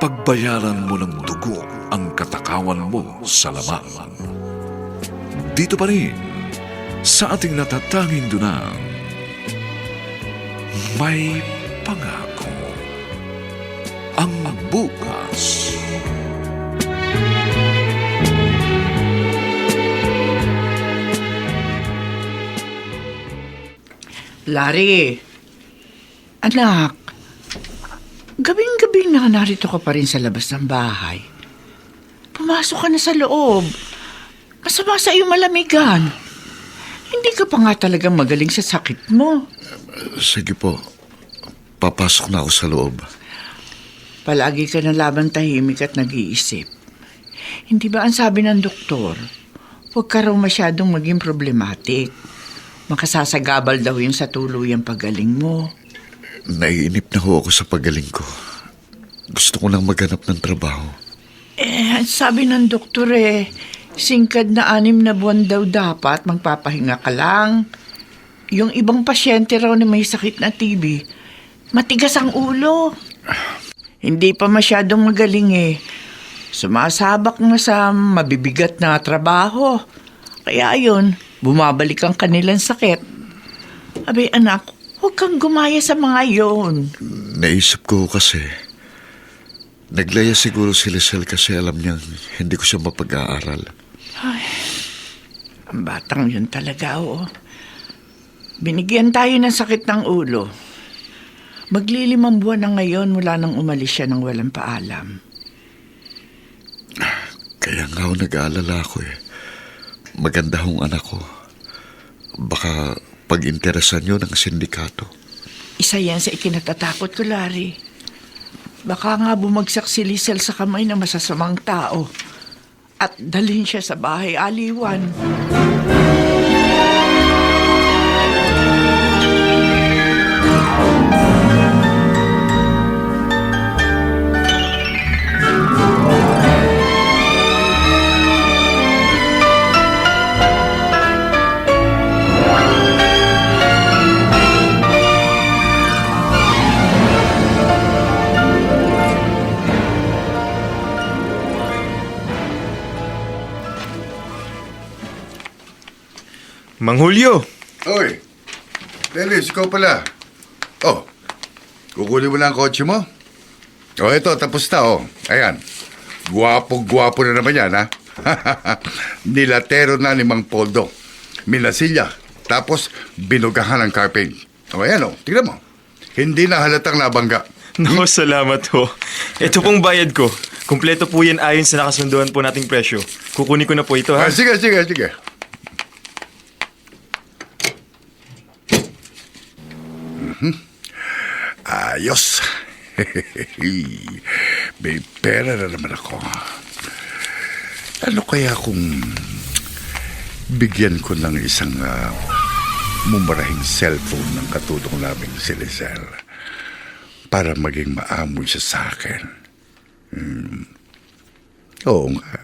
Pagbayaran mo ng dugo ang katakawan mo sa laman. Dito pa rin sa ating natatanging dunang May Pangako ang bukas. Larry, anak, gabing-gabi na narito ka pa rin sa labas ng bahay. Pumasok ka na sa loob. Masama sa iyong malamigan. Hindi ka pa nga talagang magaling sa sakit mo. Sige po. Papasok na ako sa loob. Palagi ka na labang tahimik at nag-iisip. Hindi ba ang sabi ng doktor, huwag ka raw masyadong maging problematic. Makasasagabal daw yung sa tuluyang paggaling mo. Naiinip na ho ako sa pagaling ko. Gusto ko nang maghanap ng trabaho. Sabi ng doktor singkad na 6 na buwan daw dapat magpapahinga ka lang. Yung ibang pasyente raw na may sakit na TB, matigas ang ulo. Hindi pa masyadong magaling Sumasabak na sa mabibigat na trabaho. Kaya yun, bumabalik ang kanilang sakit. Abi anak, huwag kang gumaya sa mga yon. Naisip ko kasi, naglaya siguro si Lisel kasi alam niyang hindi ko siya mapag-aaral. Ay, ang batang yun talaga, Binigyan tayo ng sakit ng ulo. Maglilimang buwan na ngayon mula nang umalis siya ng walang paalam. Kaya nga ako nag-aalala ako Maganda hong anak ko. Baka pag-interesan nyo ng sindikato. Isa yan sa ikinatatakot ko, Larry. Baka nga bumagsak si Lisel sa kamay ng masasamang tao at dalhin siya sa bahay aliwan. Mang Julio! Oy! Dennis, ikaw pala. Oh, kukunin mo na ang kotse mo? Oh, ito, tapos na, Ayan. Guwapo-guwapo na naman yan, ha? Nilatero na ni Mang Poldo. Minasilya. Tapos, binugahan ng carping. O, ayan, tignan mo. Hindi na halatang nabangga. Naku, salamat ho. Ito pong bayad ko. Kumpleto po yan ayon sa nakasunduan po nating presyo. Kukunin ko na po ito, ha? Sige. Ayos. May pera na naman ako. Ano kaya kung bigyan ko ng isang mumarahing cellphone ng katulong naming si Lisel para maging maamoy siya sa akin? Oo nga.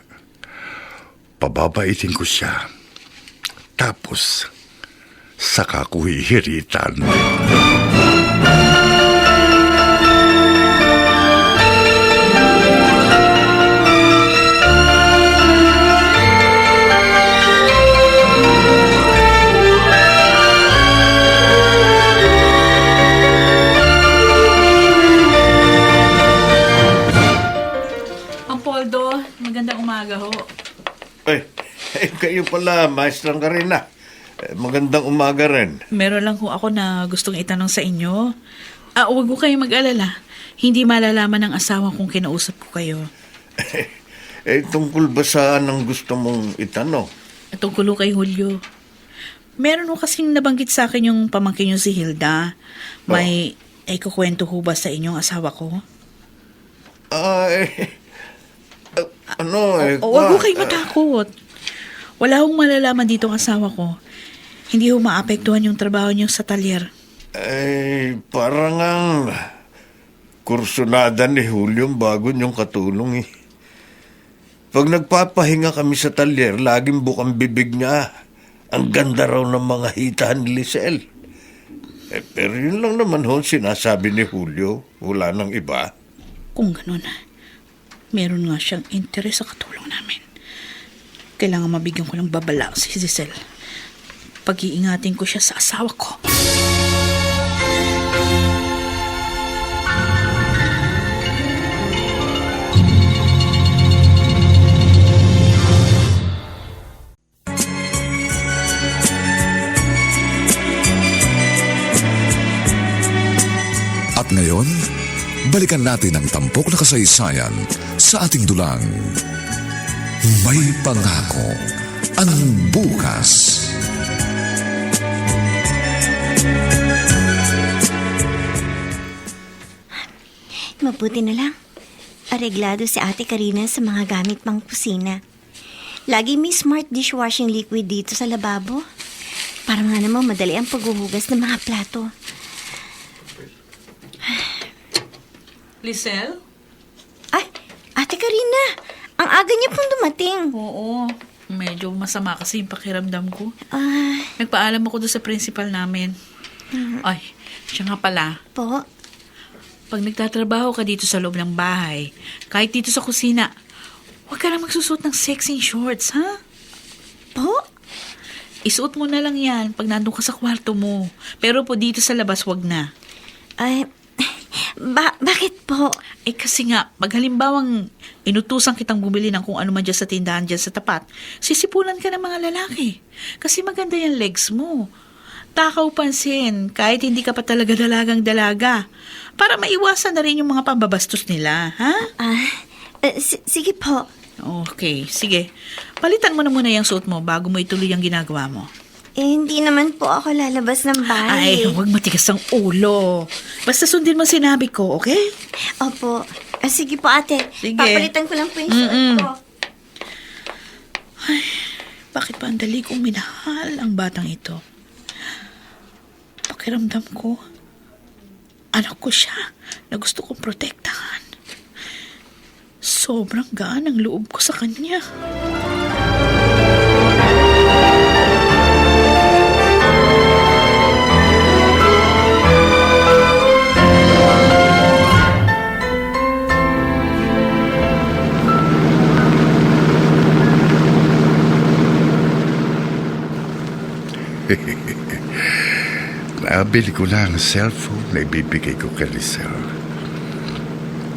Pababaitin ko siya. Tapos, saka ko hihiritan. Poldo, magandang umaga ho. Kayo pala, maestrang ka rin na. Magandang umaga rin. Meron lang ho ako na gustong itanong sa inyo. Huwag ko kayo mag-alala. Hindi malalaman ng asawa kung kinausap ko kayo. Tungkol ba saan ang gusto mong itanong? Tungkol ho kay Julio. Meron ho kasing nabanggit sa akin yung pamangkin niyo si Hilda. May kukwento ho ba sa inyong asawa ko? Huwag ho kayo matakot. Wala hong malalaman dito ang asawa ko. Hindi ho maapektuhan yung trabaho niyo sa talyer. Parang ang kursunada ni Julio bago niyong katulong . Pag nagpapahinga kami sa talyer, laging bukang bibig niya. Ang ganda raw ng mga hitahan ni Lisel. Pero yun lang naman ho, sinasabi ni Julio. Wala nang iba. Kung ganun, meron nga siyang interes sa katulong namin. Kailangan mabigyan ko ng babala si Giselle. Pag-iingatin ko siya sa asawa ko. At ngayon, balikan natin ang tampok na kasaysayan sa ating dulang. May pangako ang bukas. Mabuti na lang. Areglado si Ate Karina sa mga gamit pang kusina. Lagi may smart dishwashing liquid dito sa lababo. Para nga naman madali ang paghuhugas ng mga plato. Lisel? Ay, Ate Karina! Ang aga niya pong dumating. Oo. Medyo masama kasi yung pakiramdam ko. Ah, Nagpaalam ako doon sa principal namin. Ay, siya nga pala. po. Pag nagtatrabaho ka dito sa loob ng bahay, kahit dito sa kusina, huwag ka lang magsusuot ng sexy shorts, ha? Po? Isuot mo na lang yan pag nandun ka sa kwarto mo. Pero po dito sa labas, wag na. Ay, bakit po? Eh kasi nga, pag halimbawang inutusan kitang bumili ng kung ano man dyan sa tindahan dyan sa tapat, sisipulan ka ng mga lalaki. Kasi maganda yung legs mo. Takaw pansin, kahit hindi ka pa talaga dalagang-dalaga. Para maiwasan na rin yung mga pambabastos nila, ha? Sige po. Okay, sige. Palitan mo na muna yung suot mo bago mo ituloy ang ginagawa mo. Hindi naman po ako lalabas ng Ay, bahay. huwag matigas ang ulo. Basta sundin mo sinabi ko, okay? Opo. Sige po, ate. Sige. Papalitan ko lang po yung suot ko. Bakit pa ang dali kong minahal ang batang ito? Pakiramdam ko, anak ko siya na gusto kong protektahan. Sobrang gaan ang loob ko sa kanya. Nabili ko na ang cellphone na ibibigay ko kay Lisel.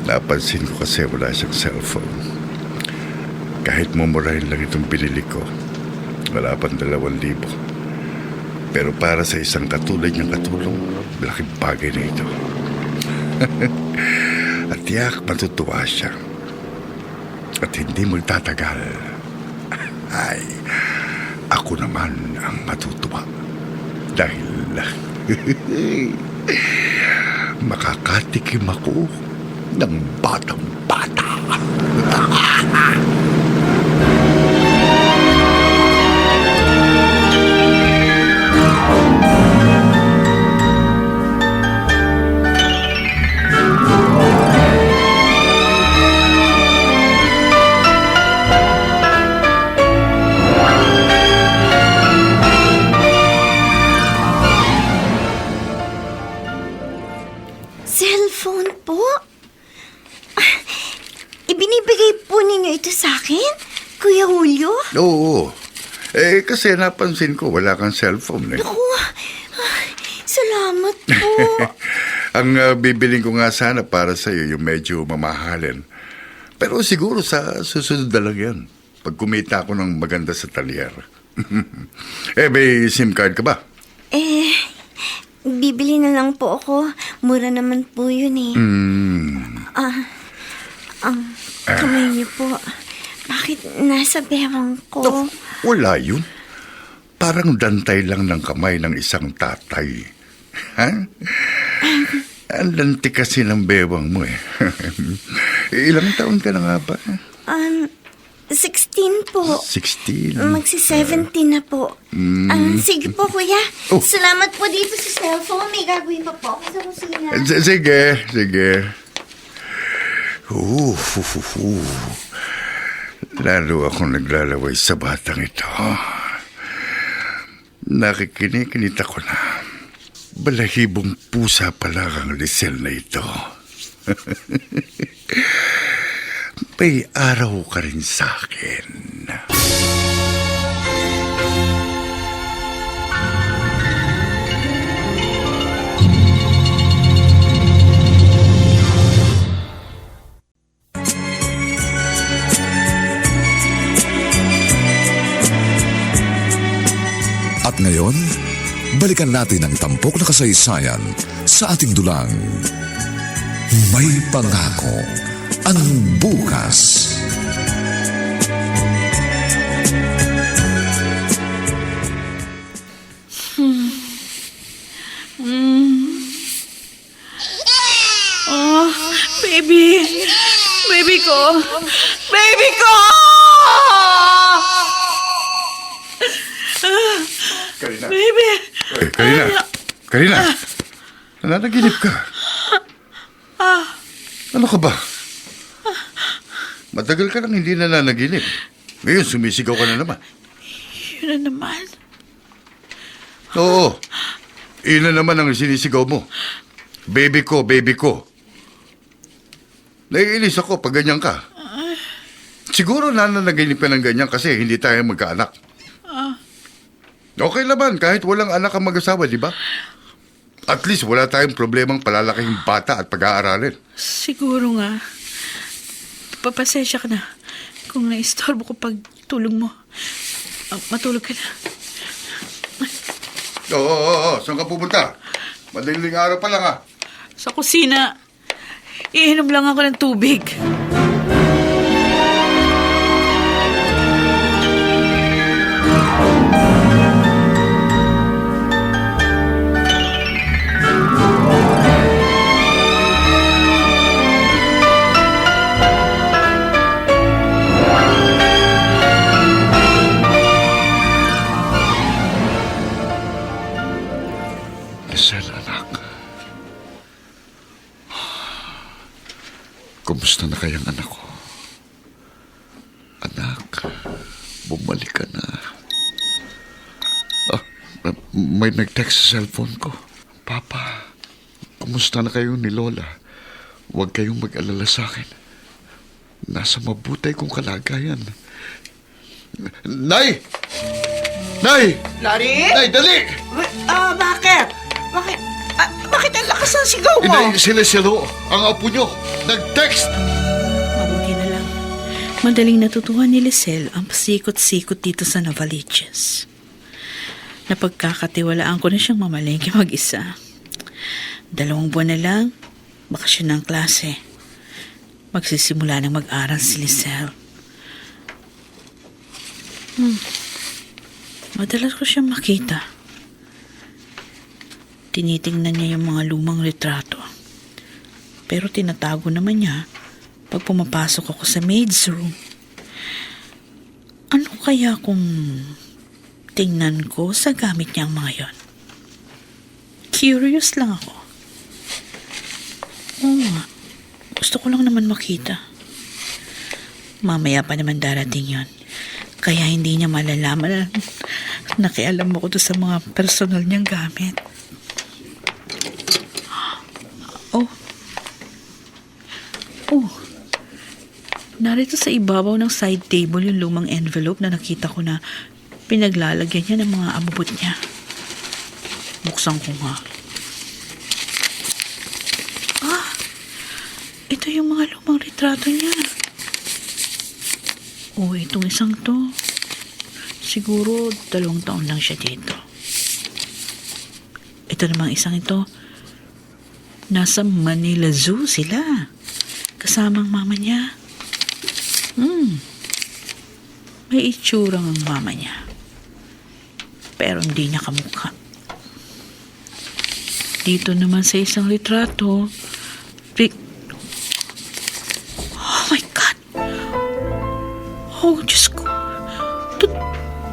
Napansin ko kasi wala siyang cellphone. Kahit mumurahin lang itong binili ko, wala pang 2,000. Pero para sa isang katulad niyang katulong, malaking bagay na ito. At tiyak matutuwa siya. At hindi magtatagal. Ay, ako naman ang matutuwa. Dahil makakatikim ako ng batang-bata. Cellphone po? Ibinibigay po ninyo ito sa akin, Kuya Julio? Oo. Kasi napansin ko wala kang cellphone eh. Naku, salamat po. Ang bibiling ko nga sana para sa iyo yung medyo mamahalin. Pero siguro sa susunod na lang yan. Pag kumita ako ng maganda sa talyer. May SIM card ka ba? Bibili na lang po ako. Mura naman po yun eh. Kamay niyo po. Bakit nasa bewang ko? No, wala yun. Parang dantay lang ng kamay ng isang tatay. Ha? Ang lanti kasi ng bewang mo eh. Ilang taon ka na nga ba? 16 po. 16. Magsi-17 na po. Sige po, kuya. Oh. Salamat po dito sa cellphone. May gagawin pa po ako sa kusina. Sige. Lalo akong naglalaway sa batang ito. Nakikinig ako na. Balahibong pusa pala ang Lisel na ito. May araw ka rin sa akin. At ngayon, balikan natin ang tampok na kasaysayan sa ating dulang. May pangako ang bukas. Oh, baby. Baby ko. Baby ko! Karina. Baby. Karina. Nananaginip ka. Ano ka ba? Matagal ka nang hindi nananaginip. Ngayon, sumisigaw ka na naman. Yun na naman. Oo. Yun na naman ang sinisigaw mo. Baby ko, baby ko. Naiinis ako pag ganyan ka. Siguro nananaginip ka ng ganyan kasi hindi tayo magkaanak. Okay naman, kahit walang anak ang mag-asawa, di ba? At least wala tayong problemang palalaking bata at pag-aaralin. Siguro nga. Papasensya ka na kung naistorbo ko pag tulog mo. Matulog ka na. Oo. Saan ka pupunta? Madaling araw pa lang, ha? Sa kusina. Iinom lang ako ng tubig. Lisel, anak. Kumusta na kayang anak ko? Anak, bumalik ka na. May nag-text sa cellphone ko. Papa, kumusta na kayo ni Lola? Huwag kayong mag-alala sa akin. Nasa mabutay kong kalagayan. Nay! Nay! Larry? Nay, dali! Bakit? Bakit ang lakas ng sigaw mo? Inay, sila ang apo nyo. Nag-text! Mabuti na lang. Madaling natutuhan ni Lisel ang pasikot-sikot dito sa Novaliches. Napagkakatiwalaan ko na siyang mamalengke mag-isa. 2 buwan na lang, bakasyon ng klase. Magsisimula ng mag-aral si Lisel. Madalas ko siyang makita. Tinitingnan niya yung mga lumang retrato. Pero tinatago naman niya pag pumapasok ako sa maid's room. Ano kaya kung tingnan ko sa gamit niya ang mga yon? Curious lang ako. Oo nga. Gusto ko lang naman makita. Mamaya pa naman darating yon. Kaya hindi niya malalaman na nakialam ako doon sa mga personal niyang gamit. Oh, narito sa ibabaw ng side table yung lumang envelope na nakita ko na pinaglalagyan niya ng mga abubot niya. Buksan ko nga. Ito yung mga lumang retrato niya. Itong isang to. Siguro 2 taon lang siya dito. Ito namang isang ito. Nasa Manila Zoo sila. Kasamang mama niya. May itsurang ang mama niya. Pero hindi niya kamukha. Dito naman sa isang litrato, oh my God! Oh, Diyos ko.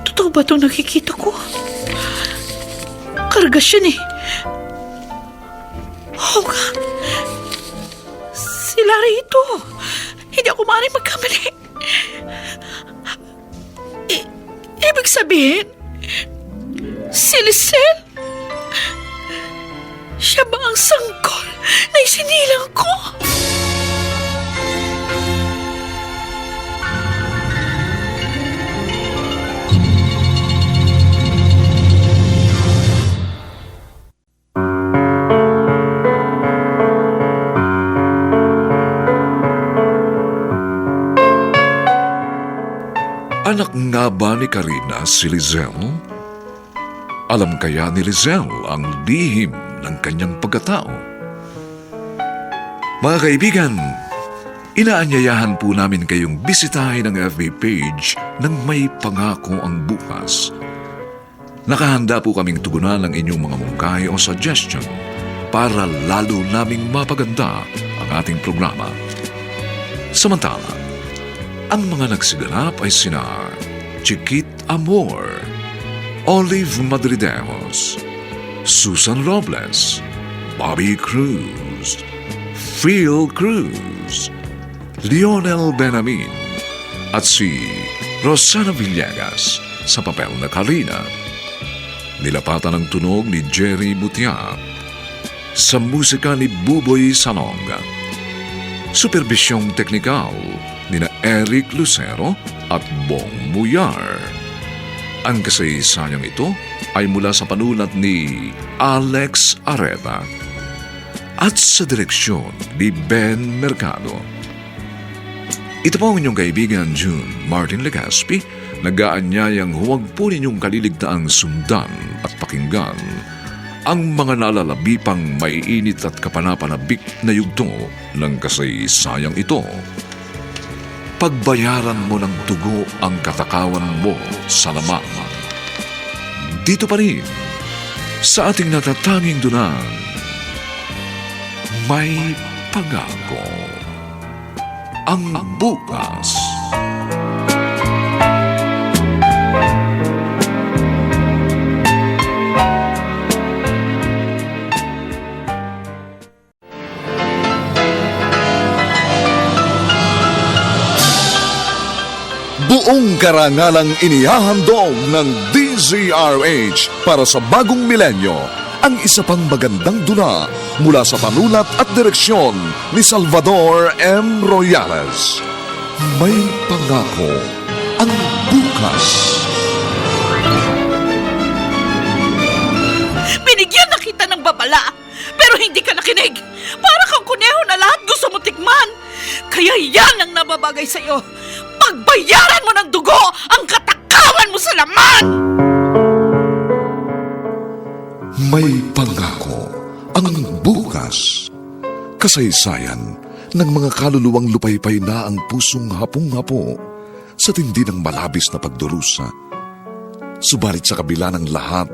Totoo ba itong nakikita ko? Kargasyon eh. Oh God! Si Larry ito. Hindi ako maaaring magkamali. Ibig sabihin, Si Lisel? Siya ba ang sanggol na isinilang ko? Anak nga ba ni Karina si Lizel? Alam kaya ni Lizel ang lihim ng kanyang pagkatao? Mga kaibigan, inaanyayahan po namin kayong bisitahin ang FB page ng May Pangako ang Bukas. Nakahanda po kaming tugunan ang inyong mga mungkahi o suggestion para lalo naming mapaganda ang ating programa. Samantala, ang mga nagsiganap ay sina Chiquit Amor, Olive Madridejos, Susan Robles, Bobby Cruz, Phil Cruz, Lionel Benamin, at si Rosana Villegas sa papel na Karina. Nilapatan ang tunog ni Jerry Butia sa musika ni Buboy Salonga. Superbisyong teknikal ni na Eric Lucero at Bong Muyar. Ang kasaysayang ito ay mula sa panulat ni Alex Areta at sa direksyon ni Ben Mercado. Ito po ang inyong kaibigan June Martin Legaspi, nag-aanyayang huwag po ninyong kaliligtaang sundan at pakinggan ang mga nalalabipang maiinit at kapanapanabik na yugto ng kasaysayang ito. Pagbayaran mo ng dugo ang katakawan mo sa lamang. Dito pa rin, sa ating natatanging dunang, May Pangako ang Bukas. Buong karangalang inihahandog ng DZRH para sa bagong milenyo ang isa pang magandang dula mula sa panulat at direksyon ni Salvador M. Royales. May Pangako ang Bukas. Binigyan na kita ng babala, pero hindi ka nakinig. Para kang kuneho na lahat gusto mo tikman. Kaya yan ang nababagay sa'yo. Pagbayaran mo ng dugo ang katakawan mo sa laman! May Pangako ang Bukas. Kasaysayan ng mga kaluluwang lupaypay na ang pusong hapong-hapo sa tindi ng malabis na pagdurusa. Subalit sa kabila ng lahat,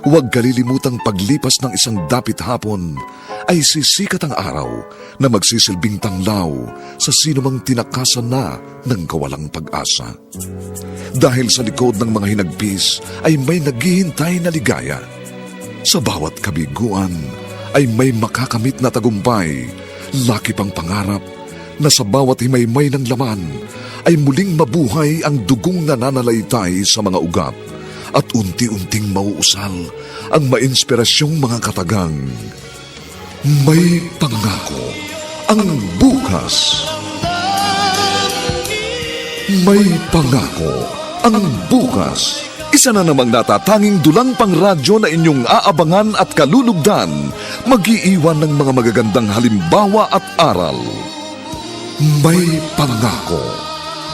huwag kalilimutang paglipas ng isang dapit hapon ay sisikat ang araw na magsisilbing tanglaw sa sinumang tinakasan na ng kawalang pag-asa. Dahil sa likod ng mga hinagpis ay may naghihintay na ligaya. Sa bawat kabiguan ay may makakamit na tagumpay, laki pang pangarap na sa bawat himaymay ng laman ay muling mabuhay ang dugong nananalaytay sa mga ugat at unti-unting mauusal ang mainspirasyong mga katagang. May Pangako ang Bukas. May Pangako ang Bukas. Isa na namang natatanging dulang pangradyo na inyong aabangan at kalulugdan, mag-iiwan ng mga magagandang halimbawa at aral. May Pangako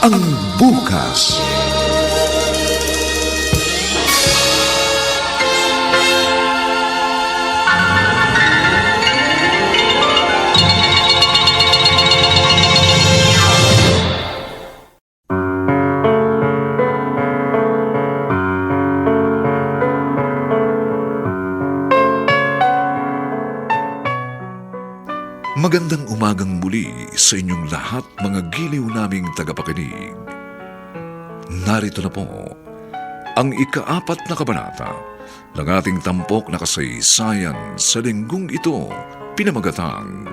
ang Bukas. Magandang umagang muli sa inyong lahat, mga giliw naming tagapakinig. Narito na po ang ika-4 na kabanata ng ating tampok na kasaysayan sa linggong ito, pinamagatang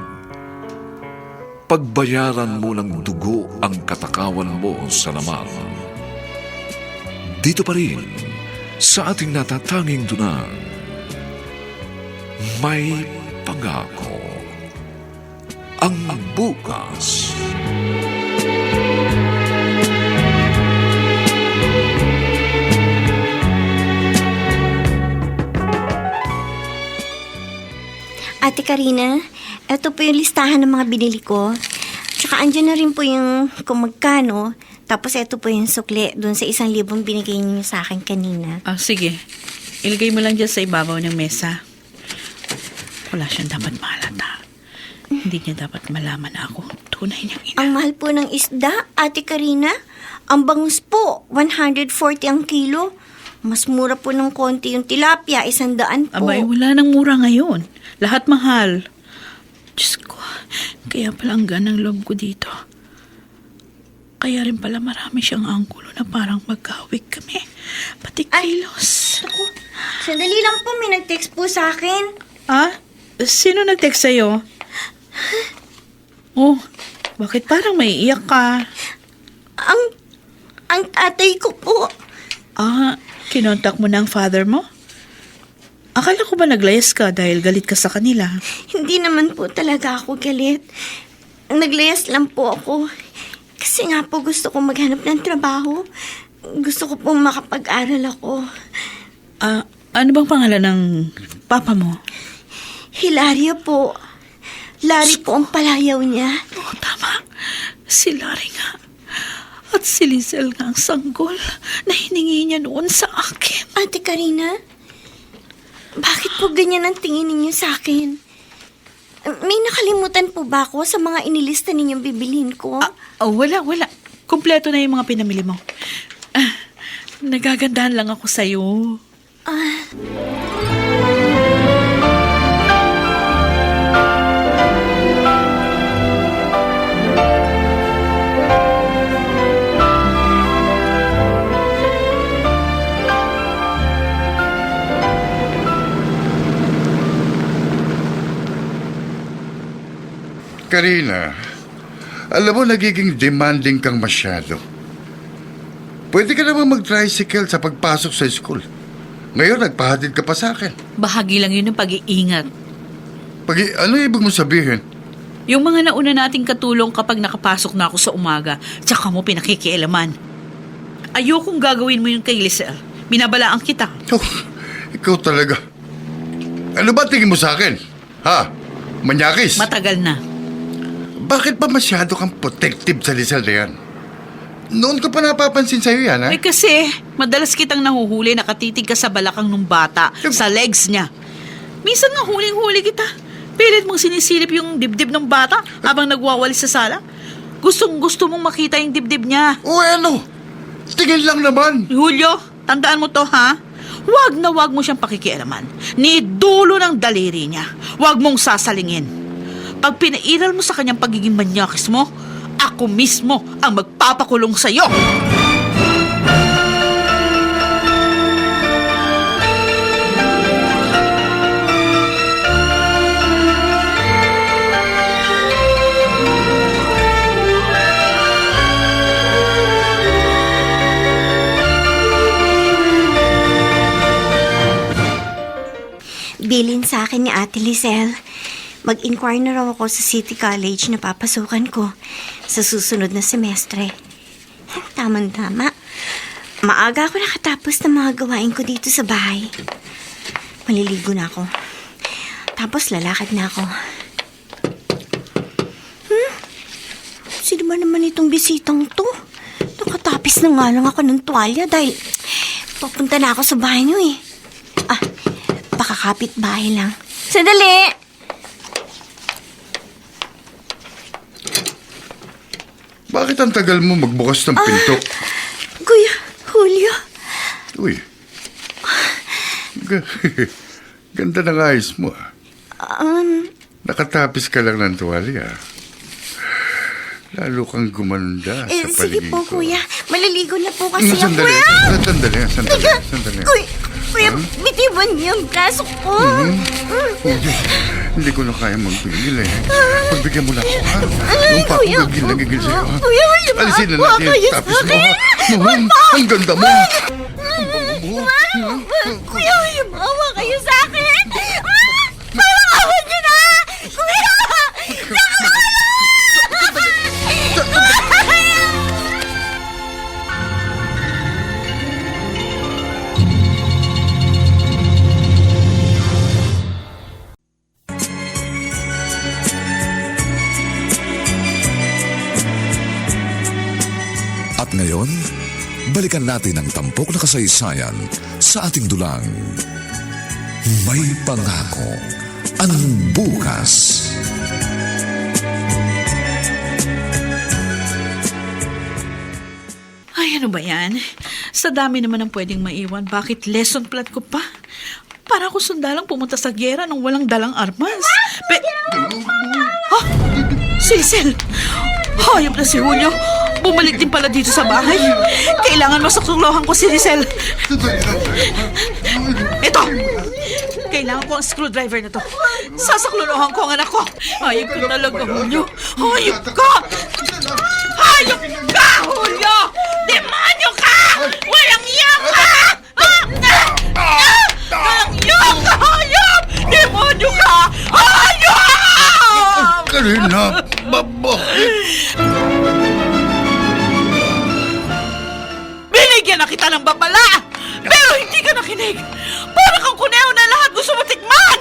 Pagbayaran mo ng dugo ang katakawan mo sa laman. Dito pa rin sa ating natatanging dunang may pangako ang bukas. Ate Karina, ito po yung listahan ng mga binili ko. Tsaka andyan na rin po yung kung magkano. Tapos ito po yung sukli dun sa 1,000 binigay niyo sa akin kanina. Ah, sige. Ilagay mo lang dyan sa ibabaw ng mesa. Wala siyang dapat mahalata. Hindi niya dapat malaman na ako tunay niyang ina. Ang mahal po ng isda, Ate Karina. Ang bangus po, 140 ang kilo. Mas mura po ng konti yung tilapia, 100 po. Abay, wala nang mura ngayon. Lahat mahal. Diyos ko, kaya pala ang ganang loob ko dito. Kaya rin pala marami siyang anggulo na parang magkawig kami. Pati kilos. Ako, sandali lang po, may nag-text po sa akin. Ah? Sino nag-text sa'yo? Oh, bakit parang may iyak ka? Ang tatay ko po. Ah, kinontak mo na ang father mo? Akala ko ba naglayas ka dahil galit ka sa kanila? Hindi naman po talaga ako galit. Naglayas lang po ako. Kasi nga po gusto ko maghanap ng trabaho. Gusto ko pong makapag-aral ako. Ah, ano bang pangalan ng papa mo? Hilaria po. Larry po ang palayaw niya. Oh, tama. Si Larry nga. At si Lizelle nga ang sanggol na hiningi niya noon sa akin. Ate Karina, bakit po ganyan ang tingin ninyo sa akin? May nakalimutan po ba ako sa mga inilista ninyong bibilhin ko? Wala. Kumpleto na yung mga pinamili mo. Nagagandahan lang ako sa'yo. Karina, alam mo nagiging demanding kang masyado. Pwede ka naman mag-tricycle sa pagpasok sa school. Ngayon, nagpahatid ka pa sa akin. Bahagi lang yun ng pag-iingat. Ano ibig mo sabihin? Yung mga nauna nating katulong kapag nakapasok na ako sa umaga, tsaka mo pinakikialaman. Ayokong gagawin mo yun kay Lizelle. Binabalaan kita. Oh, ikaw talaga. Ano ba tingin mo sa akin? Ha? Manyakis? Matagal na. Bakit ba masyado kang protective sa Lizelle na yan? Noon ko pa napapansin sa'yo yan, ha? Eh kasi, madalas kitang nahuhuli nakatitig ka sa balakang nung bata, sa legs niya. Minsan nga huling-huli kita. Pilit mong sinisilip yung dibdib ng bata habang nagwawalis sa sala. Gustong-gusto mong makita yung dibdib niya. O ano? Tingin lang naman. Julio, tandaan mo to, ha? Huwag na huwag mo siyang pakikialaman. Ni dulo ng daliri niya. Huwag mong sasalingin. Pag pinairal mo sa kanyang pagiging manyakis mo, ako mismo ang magpapakulong sa'yo. Bilin sa akin ni Ate Lizelle. Mag-inquire na raw ako sa City College na papasukan ko sa susunod na semestre. Tama-tama. Maaga ako nakatapos ng mga gawain ko dito sa bahay. Maliligo na ako. Tapos lalakad na ako. Sino ba naman itong bisitang to? Nakatapis na nga lang ako ng tuwalya dahil papunta na ako sa bahay niyo eh. Baka kapit-bahay lang. Sandali! Bakit ang tagal mo magbukas ng pinto? Kuya Julio. Uy. Ganda ng ayos mo. Nakatapis ka lang ng tuwalya. Lalo kang gumanda sa Sige paligid po, ko. Kuya. Maliligo na po kasi ako. Sandali. Kuya, bitiwan niyo ang braso ko. Hindi ko na kaya magbigil eh. Pagbigyan mo na ako, ha? Nung Kuya, papagagil sa'yo, ha? Kuya, Alisin na natin yung tapis mo, ha? Ang ganda mo! Ang bango mo! Kuya, yumawa kayo sa akin! Parang awan niyo na! Kuya! At ngayon, balikan natin ang tampok na kasaysayan sa ating dulang. May pangako ang bukas. Ay, ano ba yan? Sa dami naman ang pwedeng maiwan, bakit lesson plan ko pa? Para ako sundalang pumunta sa gyera nang walang dalang armas. Cecil! Hayop na si Julio. Bumalik din pala dito sa bahay. Kailangan masaksulohan ko si Cecil. Ito! Kailangan ko ang screwdriver na to. Sasaklulohan ko ang anak ko. Hayop ka talaga, Julio. Hayop ka! Hayop ka, Julio! Demonyo ka! Walang iyak ka! Walang iyak ka, hayop! Demonyo ka! Hayop! Karina, bakit? Binigyan na kita ng babala! Pero hindi ka nakinig! Para kang kuneho na lahat gusto mo tikman!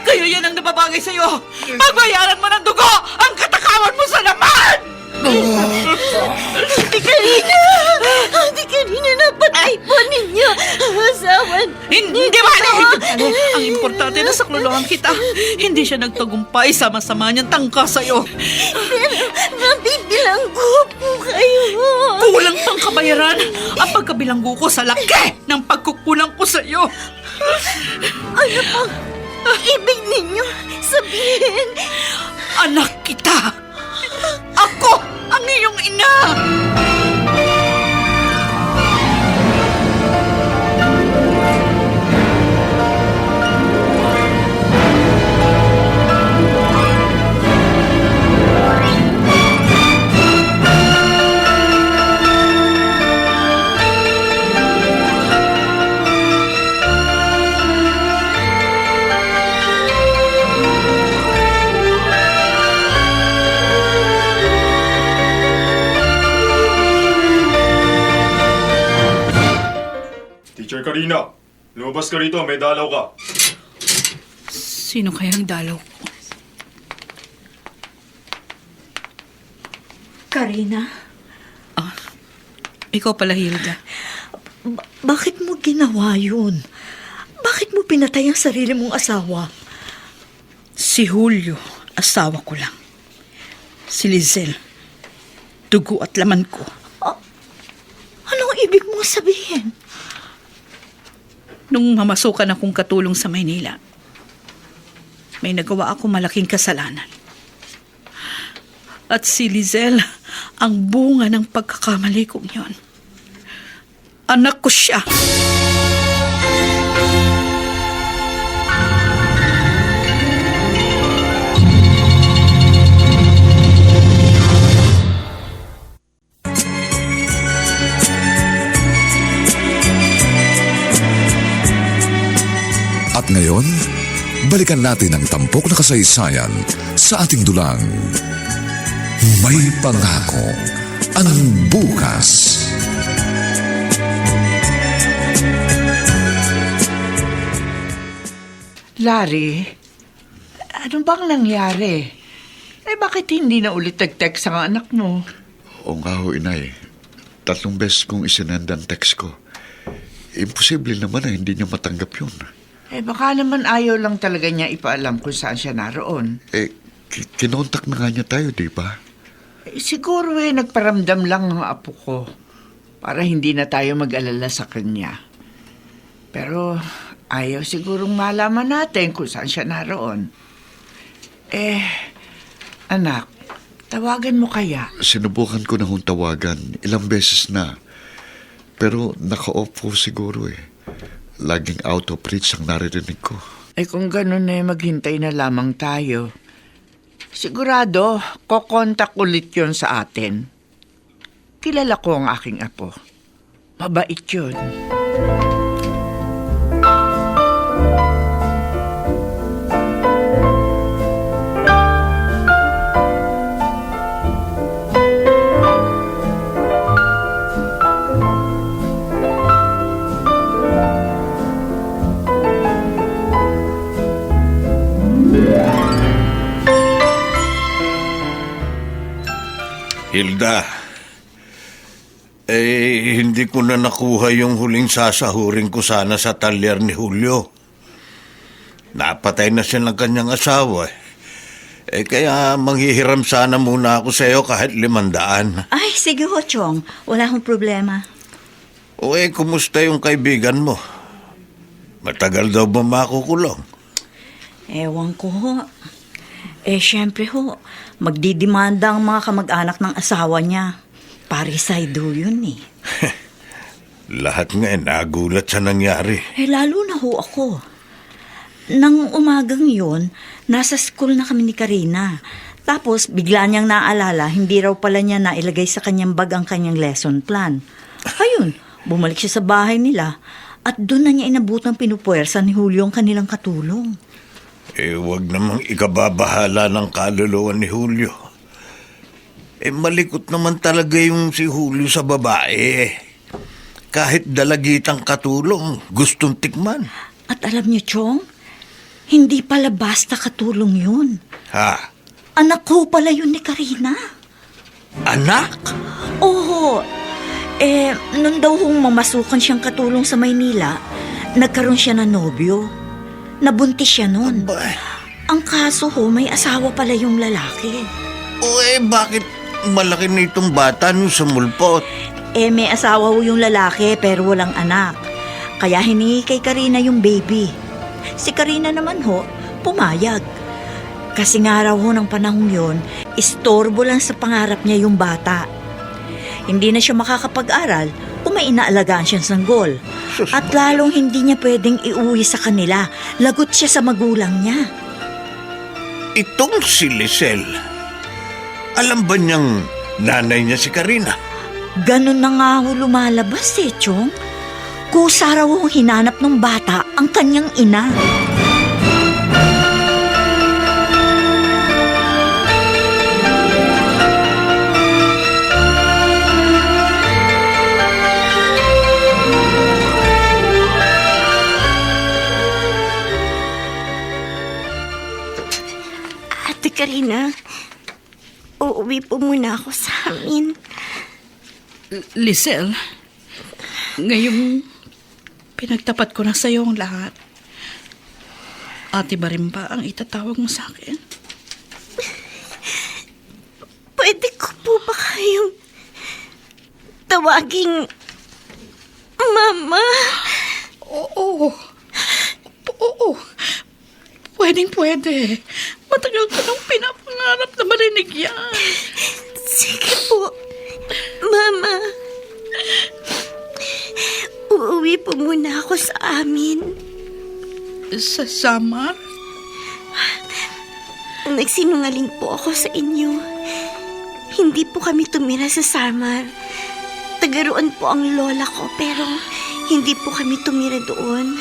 Kaya yan ang nababagay sa'yo! Pagbayaran mo ng dugo ang katakawan mo sa laman! Hindi Karina, napatay po ninyo ang asawan. Hindi ba? Ang importante na saklolohan kita. Hindi siya nagtagumpay sama-sama niyang tangka sa'yo. Pero mabibilanggo po kayo. Kulang pang kabayaran ang pagkabilanggo ko sa laki ng pagkukulang ko sa'yo. Ano pang ibig ninyo sabihin? Anak kita. Ako ang iyong ina. Teacher Karina, lumabas ka rito, may dalaw ka. Sino kayang dalaw ko? Karina, Ikaw pala, Hilda. bakit mo ginawa yun? Bakit mo pinatay ang sarili mong asawa? Si Julio, asawa ko lang. Si Lizelle, dugo at laman ko. Anong ibig mong sabihin? Nung mamasukan akong katulong sa Maynila, may nagawa ako malaking kasalanan. At si Lizelle, ang bunga ng pagkakamali kong yon. Anak ko siya. At ngayon, balikan natin ang tampok na kasaysayan sa ating dulang. May pangako ang bukas. Larry, ano bang nangyari? Bakit hindi na ulit nag-text ang anak mo? Oo nga ho, inay. 3 beses kong isinenda ang text ko. Imposible naman na hindi niya matanggap yun. Baka naman ayaw lang talaga niya ipaalam kung saan siya naroon. Kinontak na nga niya tayo, di ba? Siguro nagparamdam lang ang apo ko para hindi na tayo mag-alala sa kanya. Pero ayaw sigurong malaman natin kung saan siya naroon. Anak, tawagan mo kaya? Sinubukan ko na hong tawagan. Ilang beses na. Pero naka-off po siguro eh. Laging out of reach ang naririnig ko. Kung ganun maghintay na lamang tayo. Sigurado, kokontak ulit yon sa atin. Kilala ko ang aking apo. Mabait yun. Hilda, hindi ko na nakuha yung huling sasahurin ko sana sa talyer ni Julio. Napatay na siya ng kanyang asawa. Kaya manghihiram sana muna ako sa iyo kahit 500. Ay, sige ho, Chong. Wala akong problema. Kumusta yung kaibigan mo? Matagal daw ba makukulong? Ewan ko ho. Syempre ho, magdidemanda ang mga kamag-anak ng asawa niya. Parricide ho yun eh. Lahat nga nagulat sa nangyari. Lalo na ho ako. Nang umagang yun, nasa school na kami ni Karina. Tapos, bigla niyang naalala, hindi raw pala niya nailagay sa kanyang bag ang kanyang lesson plan. Ayun, bumalik siya sa bahay nila at doon na niya inabutang pinupuwersa ni Julio ang kanilang katulong. Wag namang ikababahala ng kaluluwa ni Julio. Malikot naman talaga yung si Julio sa babae. Kahit dalagitang katulong, gustong tikman. At alam niyo, Chong, hindi pala basta katulong yun. Ha? Anak ko pala yun ni Karina. Anak? Oo. Nung daw hong mamasukan siyang katulong sa Maynila, nagkaroon siya ng nobyo. Nabuntis siya nun. Abay. Ang kaso ho, may asawa pala yung lalaki. Bakit malaki na itong bata nung sumulpot? May asawa ho yung lalaki pero walang anak. Kaya hiningi kay Karina yung baby. Si Karina naman ho, pumayag. Kasi nga raw ho ng panahong yon, istorbo lang sa pangarap niya yung bata. Hindi na siya makakapag-aral kung may inaalagaan siyang sanggol. At lalong hindi niya pwedeng iuwi sa kanila. Lagot siya sa magulang niya. Itong si Lisel, alam ba niyang nanay niya si Karina? Ganon na nga ho lumalabas Chong. Kusa raw ho hinanap ng bata ang kanyang ina. Ate Karina, uuwi po muna ako sa amin. Lisel, ngayong pinagtapat ko na sa iyo ang lahat, Ate ba rin ba ang itatawag mo sa akin? Pwede ko po ba kayong tawaging Mama? Oo. Pwedeng-pwede. Matagal ko nang pinapangarap na marinig yan. Sige po, Mama. Uuwi po muna ako sa amin. Sa Samar? Nagsinungaling po ako sa inyo. Hindi po kami tumira sa Samar. Tagaroon po ang lola ko pero hindi po kami tumira doon.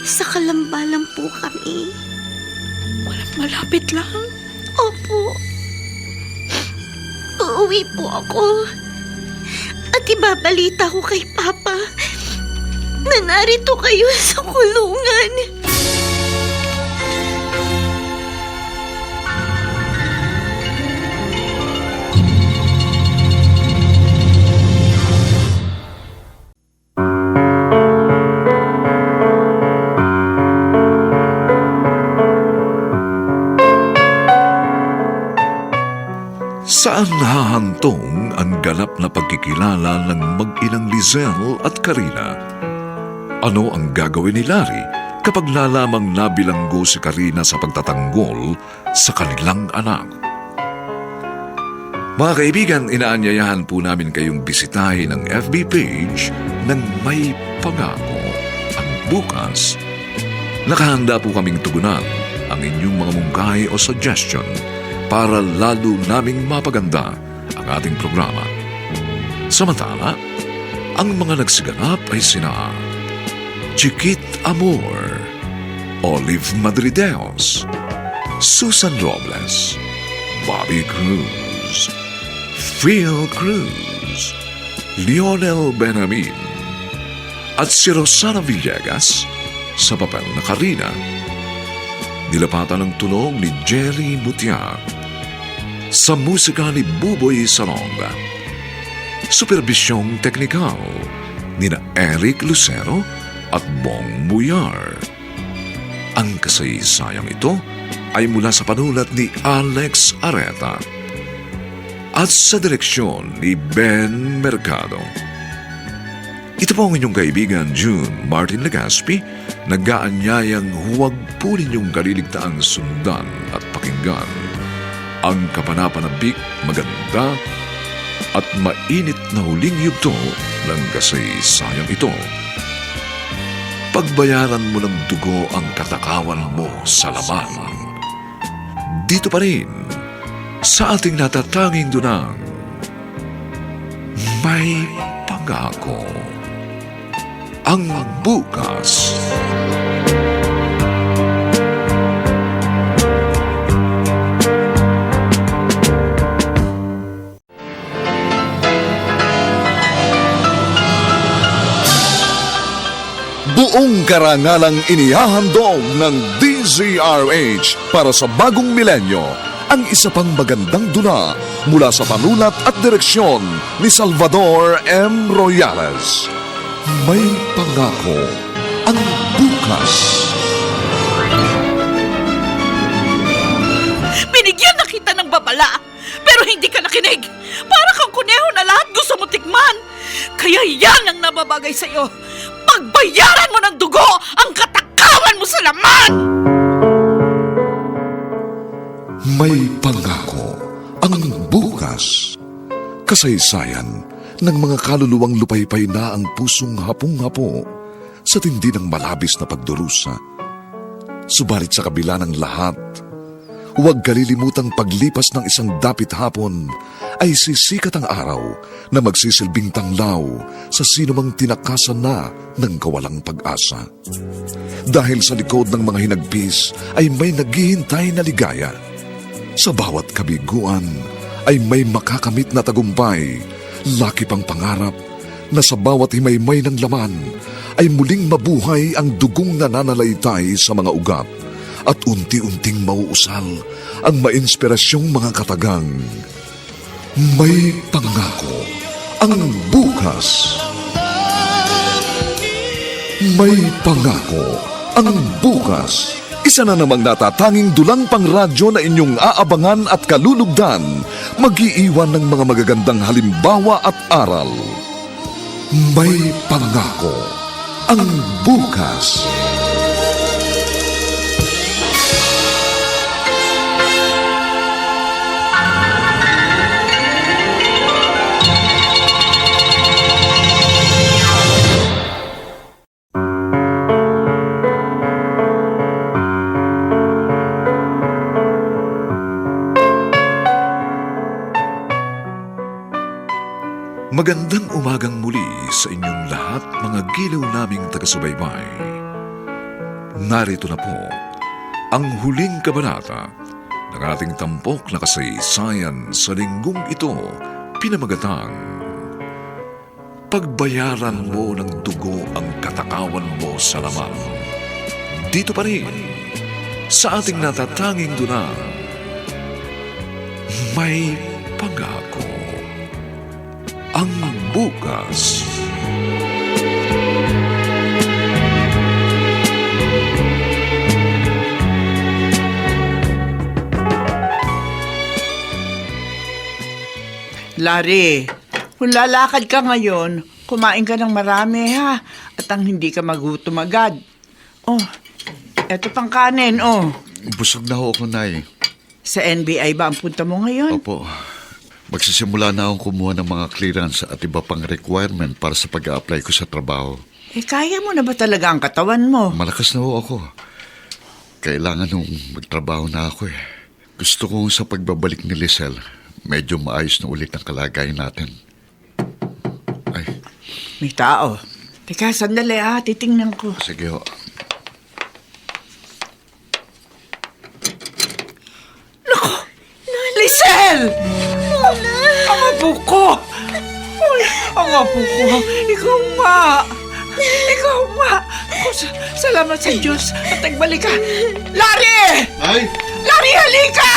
Sa Kalamba lang po kami. Walang malapit lang. Opo. Uuwi po ako. At ibabalita ko kay Papa na narito kayo sa kulungan. Saan hahantong ang ganap na pagkikilala ng mag-inang Lizelle at Karina? Ano ang gagawin ni Larry kapag lalamang nabilanggo si Karina sa pagtatanggol sa kanilang anak? Mga kaibigan, inaanyayahan po namin kayong bisitahin ang FB page ng May Pangako ang bukas. Nakahanda po kaming tugunan ang inyong mga mungkahi o suggestion para lalo naming mapaganda ang ating programa. Samantala, ang mga nagsiganap ay sina Chiquit Amor, Olive Madrideos, Susan Robles, Bobby Cruz, Phil Cruz, Lionel Benamin, at si Rosana Villegas sa papel na Karina. Nilapatan ng tulong ni Jerry Mutia. sa musika ni Buboy Salonga. Superbisyong teknikal ni na Eric Lucero at Bong Muyar. Ang kasaysayang ito ay mula sa panulat ni Alex Areta at sa direksyon ni Ben Mercado. Ito po ang inyong kaibigan June Martin Legaspi, nag-aanyayang huwag po ninyong kaliligtaang sundan at pakinggan ang kapanapanabik, maganda at mainit na huling yugto ng kasaysayang ito. Pagbayaran mo ng dugo ang katakawan mo sa laman. Dito pa rin sa ating natatanging dunang may pangako ang bukas. Buong karangalang inihahandog ng DZRH para sa bagong milenyo ang isa pang magandang dula mula sa panulat at direksyon ni Salvador M. Royales. May pangako ang bukas. Binigyan na kita ng babala, pero hindi ka nakinig. Para kang kuneho na lahat gusto mo tikman. Kaya yan ang nababagay sa'yo. Pagbayaran mo ng dugo ang katakawan mo sa laman! May pangako ang bukas. Kasaysayan ng mga kaluluwang lupaypay na ang pusong hapong-hapo sa tindi ng malabis na pagdurusa. Subalit sa kabila ng lahat, huwag kalilimutang paglipas ng isang dapit hapon ay sisikat ang araw na magsisilbing tanglaw sa sinumang tinakasan na ng kawalang pag-asa. Dahil sa likod ng mga hinagpis ay may naghihintay na ligaya. Sa bawat kabiguan ay may makakamit na tagumpay, laki pang pangarap na sa bawat himaymay ng laman ay muling mabuhay ang dugong nananalaytay sa mga ugat at unti-unting mauusal ang mainspirasyong mga katagang. May pangako ang bukas. May pangako ang bukas. Isa na namang natatanging dulang pangradyo na inyong aabangan at kalulugdan, mag-iiwan ng mga magagandang halimbawa at aral. May pangako ang bukas. Magandang umagang muli sa inyong lahat, mga giliw naming taga-subaybay. Narito na po ang huling kabanata ng ating tampok na kasaysayan sa linggong ito, pinamagatang Pagbayaran mo ng dugo ang katakawan mo sa laman. Dito pa rin sa ating natatanging dunang may pangako ang bukas. Larry, kung lalakad ka ngayon, kumain ka ng marami ha, at ang hindi ka magutom agad. Oh, eto pang kanin, oh. Busog na ho ako, Nay. Sa NBI ba ang punta mo ngayon? Opo. Magsisimula na akong kumuha ng mga clearance at iba pang requirement para sa pag-a-apply ko sa trabaho. Eh, kaya mo na ba talaga ang katawan mo? Malakas na ho ako. Kailangan nung magtrabaho na ako eh. Gusto ko sa pagbabalik ni Lisel, medyo maayos na ulit ang kalagayan natin. Ay, May tao. Teka, sandali ha, titingnan ko. sige ho. Lisel! Ang apo ko! Uy, ang apo ko! Ikaw nga! Ikaw nga! Salamat sa Diyos at nagbalik ka! Larry! Ay! Larry, halika!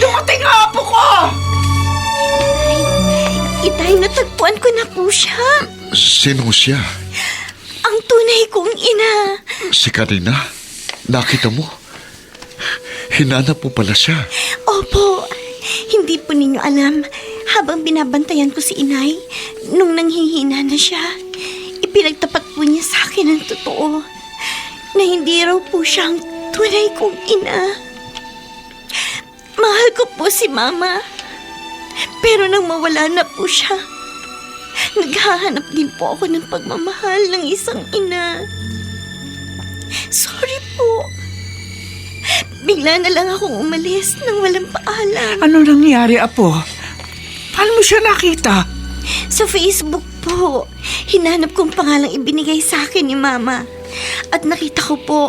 Dumating ang apo ko! Itay, natagpuan ko na po siya. Sino siya? Ang tunay kong ina. Si Karina? Nakita mo? Hinanap mo pala siya. Opo, hindi po ninyo alam. Habang binabantayan ko si inay, nung nanghihina na siya, ipinagtapat po niya sa akin ang totoo na hindi raw po siya ang tunay kong ina. Mahal ko po si Mama. Pero nang mawala na po siya, naghahanap din po ako ng pagmamahal ng isang ina. Sorry po. Bigla na lang akong umalis nang walang paalam. Ano nangyari, apo? Paano mo siya nakita? Sa Facebook po, hinanap kong pangalang ibinigay sa akin ni Mama. At nakita ko po,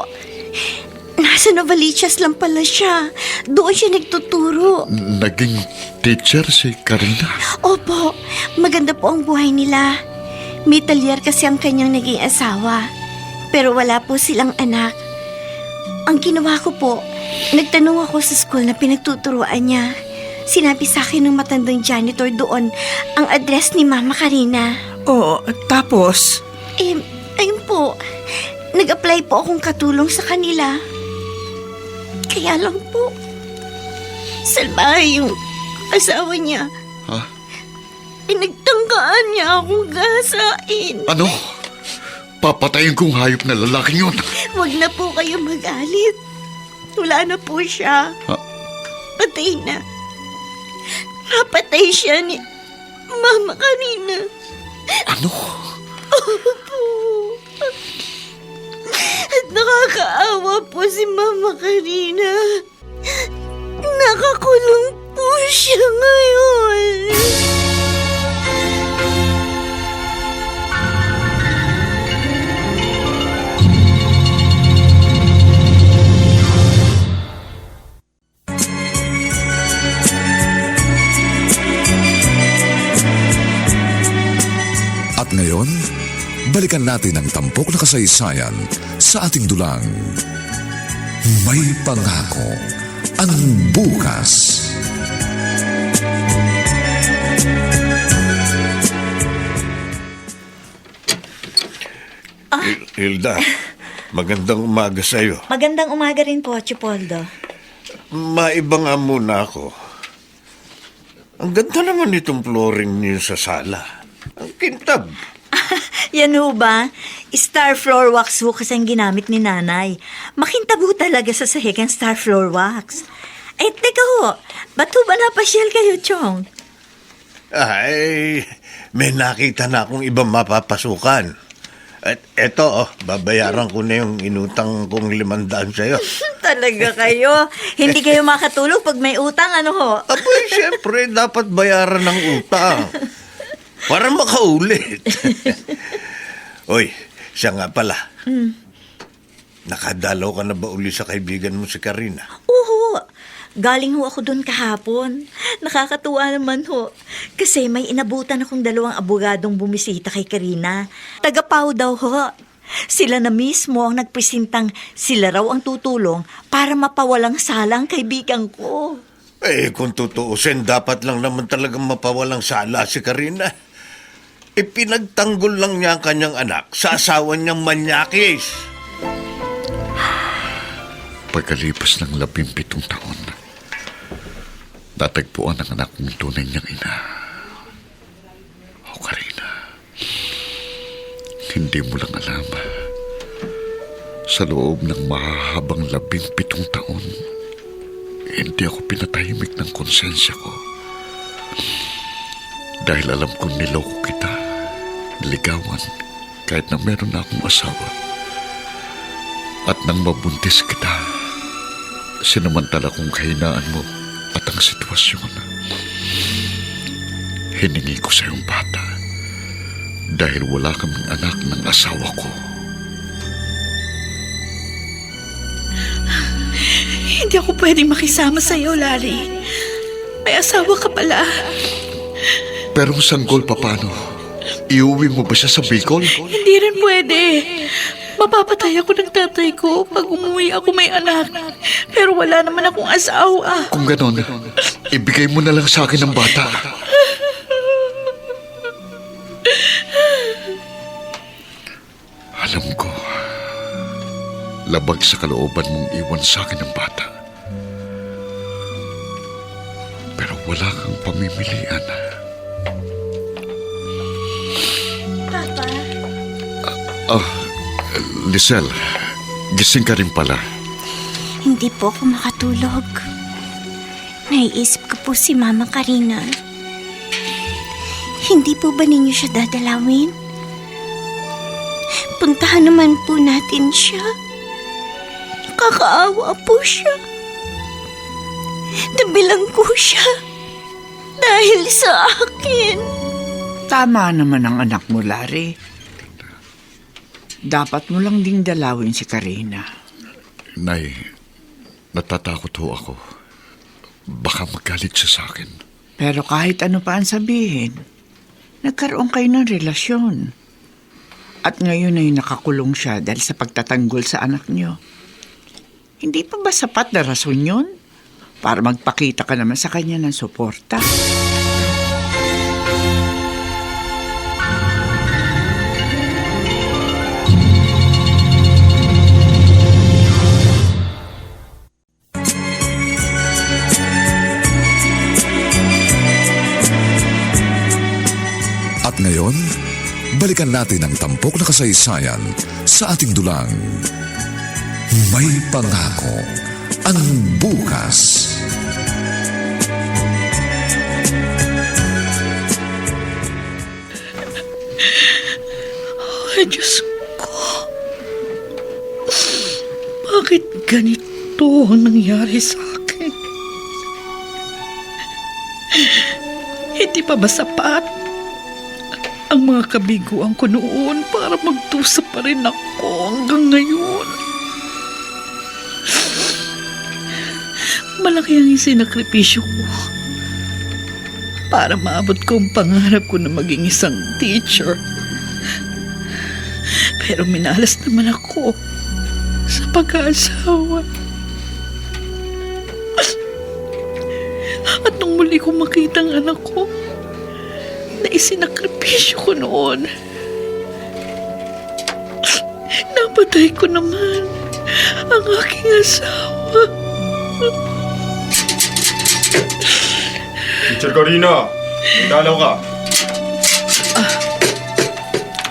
nasa Novaliches lang pala siya. Doon siya nagtuturo. Naging teacher si Karina. Opo, maganda po ang buhay nila. May talyer kasi ang kanyang naging asawa. Pero wala po silang anak. Ang ginawa ko po, nagtanong ako sa school na pinagtuturuan niya. Sinabi sa akin ng matandang janitor doon ang address ni Mama Karina. Oo, tapos? Ayun po, nag-apply po akong katulong sa kanila. Kaya lang po, salbahe yung asawa niya. Ha? Pinagtangkaan niya akong gasain. Ano? Papatayin kong hayop na lalaking yun. Huwag na po kayo magalit. Wala na po siya. Ha? Patay na. Napatay siya ni Mama Karina. Ano? Opo. At nakakaawa po si Mama Karina. Nakakulong po siya ngayon. At ngayon, balikan natin ang tampok na kasaysayan sa ating dulang. May pangako ang bukas. Hilda, magandang umaga sa'yo. Magandang umaga rin po, Chipoldo. Maiba nga muna ako. Ang ganda naman itong flooring niyo sa sala. Ang kintab. Yan ho ba? Star floor wax ho kasi ang ginamit ni nanay. Makintab ho talaga sa sahig ang star floor wax. Eh, teka ho, ba't ho ba napasyal kayo, Chong? Ay, may nakita na akong ibang mapapasukan. At eto, babayaran ko na yung inutang kong 500 sa'yo. Talaga kayo? Hindi kayo makatulog pag may utang, ano ho? Abay, siyempre, dapat bayaran ng utang. Para makaulit. Oy, siya nga pala. Nakadalaw ka na ba uli sa kaibigan mo si Karina? Oo, galing ho ako doon kahapon. Nakakatuwa naman ho. Kasi may inabutan akong 2 abogadong bumisita kay Karina. Taga-Pau daw ho. Sila na mismo ang nagpresentang sila raw ang tutulong para mapawalang sala ang kaibigan ko. Eh, kung tutuusin, dapat lang naman talagang mapawalang sala si Karina. Ipinagtanggol lang niya ang kanyang anak sa asawa niyang manyakis. Pagkalipas ng 17 taon, natagpuan ang anak mong tunay niyang ina. O Karina, hindi mo lang alam. Sa loob ng mahahabang 17 taon, hindi ako pinatahimik ng konsensya ko. Dahil alam kong niloko kita, ligawan, kahit na meron na akong asawa. At nang mabuntis kita, sinamantala kong kahinaan mo at ang sitwasyon. Hiningi ko sa iyong bata dahil wala kaming anak ng asawa ko. Hindi ako pwedeng makisama sa'yo, Larry. May asawa ka pala. Pero ang sanggol, paano? Iuwi mo ba siya sa Bicol? Hindi rin pwede. Mapapatay ako ng tatay ko pag umuwi ako may anak. Pero wala naman akong asawa. Kung ganon, ibigay mo na lang sa akin ang bata. Alam ko, labag sa kalooban mong iwan sa akin ang bata. Pero wala kang pamimilian. Papa, Lisel, gising ka rin pala. hindi po ako makatulog. Naiisip ko po si Mama Karina. Hindi po ba ninyo siya dadalawin? Puntahan naman po natin siya. Kakaawa po siya. Nabilang ko siya. Dahil sa akin. Tama naman ang anak mo, Larry. Dapat mo lang ding dalawin si Karina. Nay, natatakot ho ako. Baka magalit siya sa akin. Pero kahit ano pa ang sabihin, nagkaroon kayo ng relasyon. At ngayon ay nakakulong siya dahil sa pagtatanggol sa anak niyo. Hindi pa ba sapat na rason yun? Para magpakita ka naman sa kanya ng suporta. At ngayon, balikan natin ang tampok na kasaysayan sa ating dulang. May pangako ang bukas. Ay, Diyos ko. Bakit ganito ang nangyari sa akin? Hindi pa ba sapat ang mga kabiguan ko noon para magdusa pa rin ako hanggang ngayon? Malaki ang isinakripisyo ko para maabot ko ang pangarap ko na maging isang teacher. Pero minalas naman ako sa pag-aasawa. At nung muli ko makita ang anak ko na isinakripisyo ko noon, napatay ko naman ang aking asawa. Teacher Corina, dalaw ka.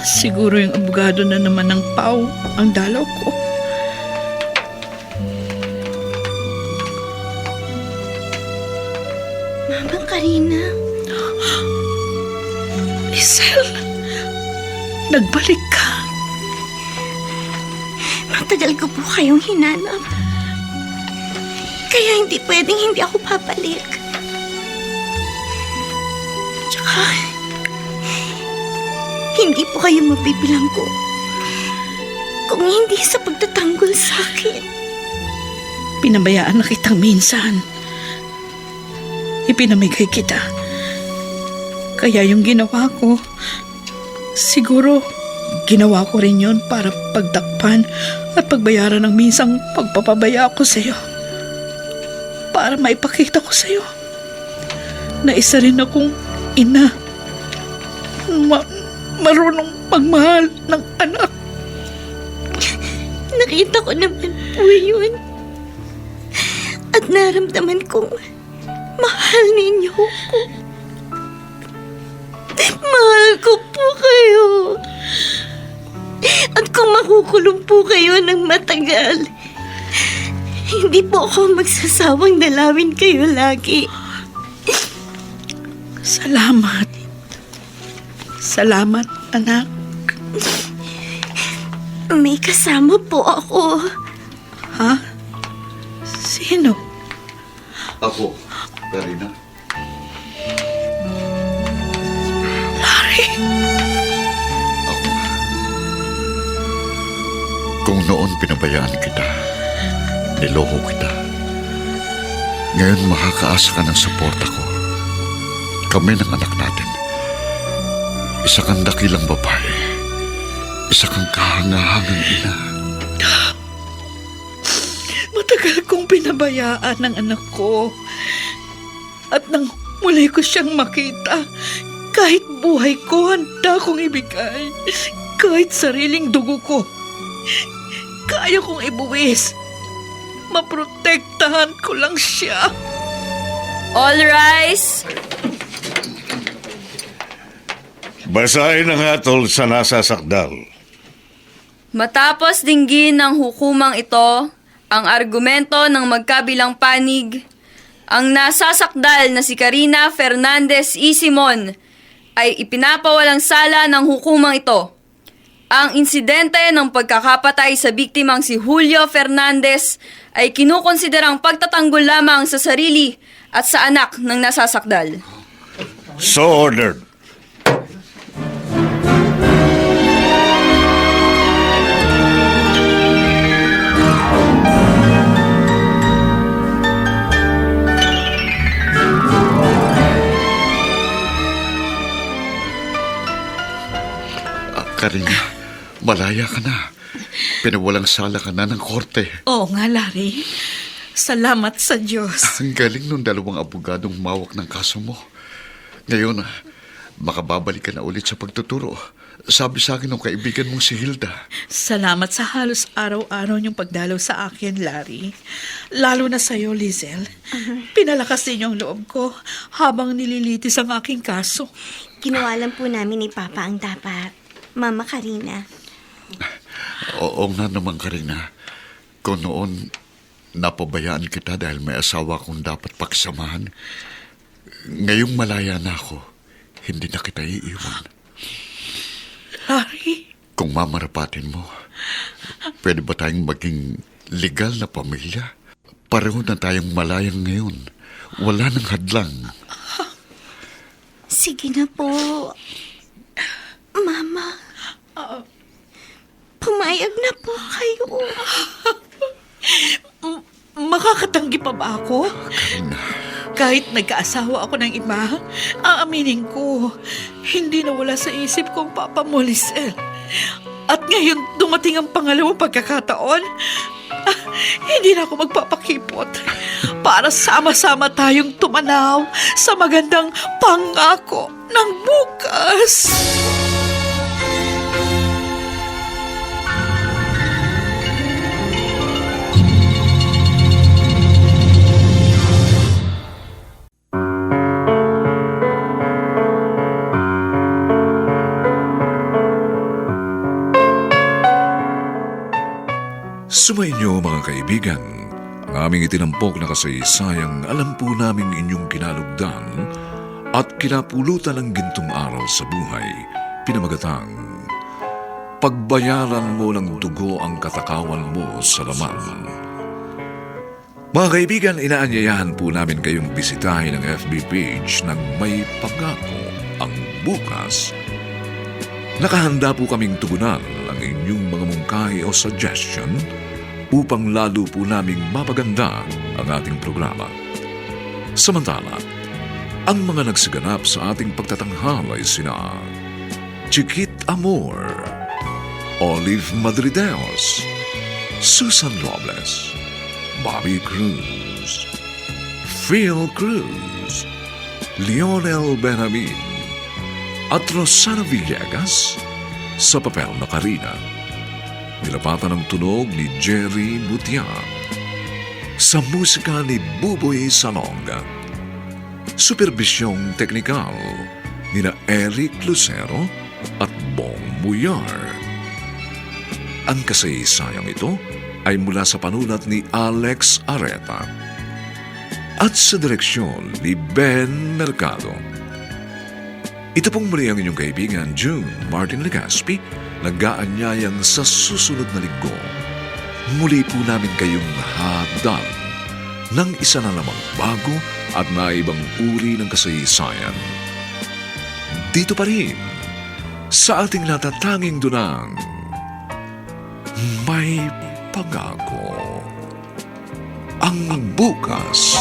Siguro yung abogado na naman ng PAW ang dalaw ko. Mama Karina, Lisel, nagbalik ka. matagal ko po kayong hinanap. Kaya hindi pwedeng hindi ako papalik. Tsaka, hindi po kayo mabibilang ko kung hindi sa pagtatanggol sa akin. Pinabayaan na kitang minsan. Ipinamigay kita. Kaya yung ginawa ko, siguro ginawa ko rin yun para pagdakpan at pagbayaran ng minsang pagpapabaya ko sa'yo. Para maipakita ko sa'yo na isa rin akong ina. Marunong pagmahal ng anak. Nakita ko naman po yun. At naramdaman kong mahal ninyo ko. Mahal ko po kayo. At kung makukulong po kayo ng matagal, hindi po ako magsasawang dalawin kayo lagi. Salamat. Salamat, anak. May kasama po ako. Ha? Sino? Ako, Karina. Larry. Ako. Kung noon pinabayaan kita, niloko kita. Ngayon makakaasa ka ng suporta ko. Kami ng anak natin. Isa kang dakilang babae Isa kang kahangahangang ina. Matagal kong pinabayaan ng anak ko. At nang muli ko siyang makita, kahit buhay ko, handa kong ibigay. Kahit sariling dugo ko, kaya kong ibuwis. Maprotektahan ko lang siya. All rise! Basahin ang hatol sa nasasakdal. Matapos dinggin ng hukumang ito ang argumento ng magkabilang panig, ang nasasakdal na si Karina Fernandez E. Simon ay ipinapawalang sala ng hukumang ito. Ang insidente ng pagkakapatay sa biktimang si Julio Fernandez ay kinukonsiderang pagtatanggol lamang sa sarili at sa anak ng nasasakdal. So ordered. Karina, malaya ka na. Pinawalang sala ka na ng korte. Oo nga, Larry. Salamat sa Diyos. Ang galing nung dalawang abogadong mawak ng kaso mo. Ngayon, makababalik ka na ulit sa pagtuturo. Sabi sa akin ng kaibigan mong si Hilda. Salamat sa halos araw-araw niyong pagdalaw sa akin, Larry. Lalo na sa'yo, Lizel. Pinalakas din yung loob ko habang nililitis ang aking kaso. Ginawa lang po namin ni Papa ang dapat. Mama Karina. Oo nga naman, Karina. Kung noon, napabayaan kita dahil may asawa kong dapat pakisamahan. Ngayong malaya na ako, hindi na kita iiwan. Larry? Kung mamarapatin mo, pwede ba tayong maging legal na pamilya? Pareho na tayong malayang ngayon. Wala nang hadlang. Sige na po. Mama. Pumayag na po kayo. Makakatanggi pa ba ako? Karina. Kahit nagkaasawa ako ng iba, aaminin ko, hindi nawala sa isip kong Papa mo, Lizel. At ngayon dumating ang pangalawang pagkakataon, hindi na ako magpapakipot para sama-sama tayong tumanaw sa magandang pangako ng bukas. Sumainyo mga kaibigan, ang aming itinampok na kasaysayang alam po naming inyong kinalugdan at kinapulutan ng gintong aral sa buhay, pinamagatang pagbayaran mo ng dugo ang katakawan mo sa laman. Mga kaibigan, inaanyayahan po namin kayong bisitahin ang FB page ng May Pangako ang Bukas. Nakahanda po kaming tugunan ang inyong mga mungkahi o suggestion upang lalo po naming mapaganda ang ating programa. Samantala, ang mga nagsiganap sa ating pagtatanghal ay sina Chiquit Amor, Olive Madrideos, Susan Robles, Bobby Cruz, Phil Cruz, Lionel Benjamin, at Rosana Villegas sa papel na Karina. Nilapatan ng tunog ni Jerry Mutia. Sa musika ni Buboy Salonga. Superbisyong teknikal ni na Eric Lucero at Bong Muyar. Ang kasaysayang ito ay mula sa panulat ni Alex Areta at sa direksyon ni Ben Mercado. Ito pong muli ang inyong kaibigan June Martin Legaspi, nag-aanyayang sa susunod na linggo. Muli po namin kayong hatdan ng isa na namang bago at naibang uri ng kasaysayan. Dito pa rin, sa ating natatanging dunang May Pangako ang Bukas.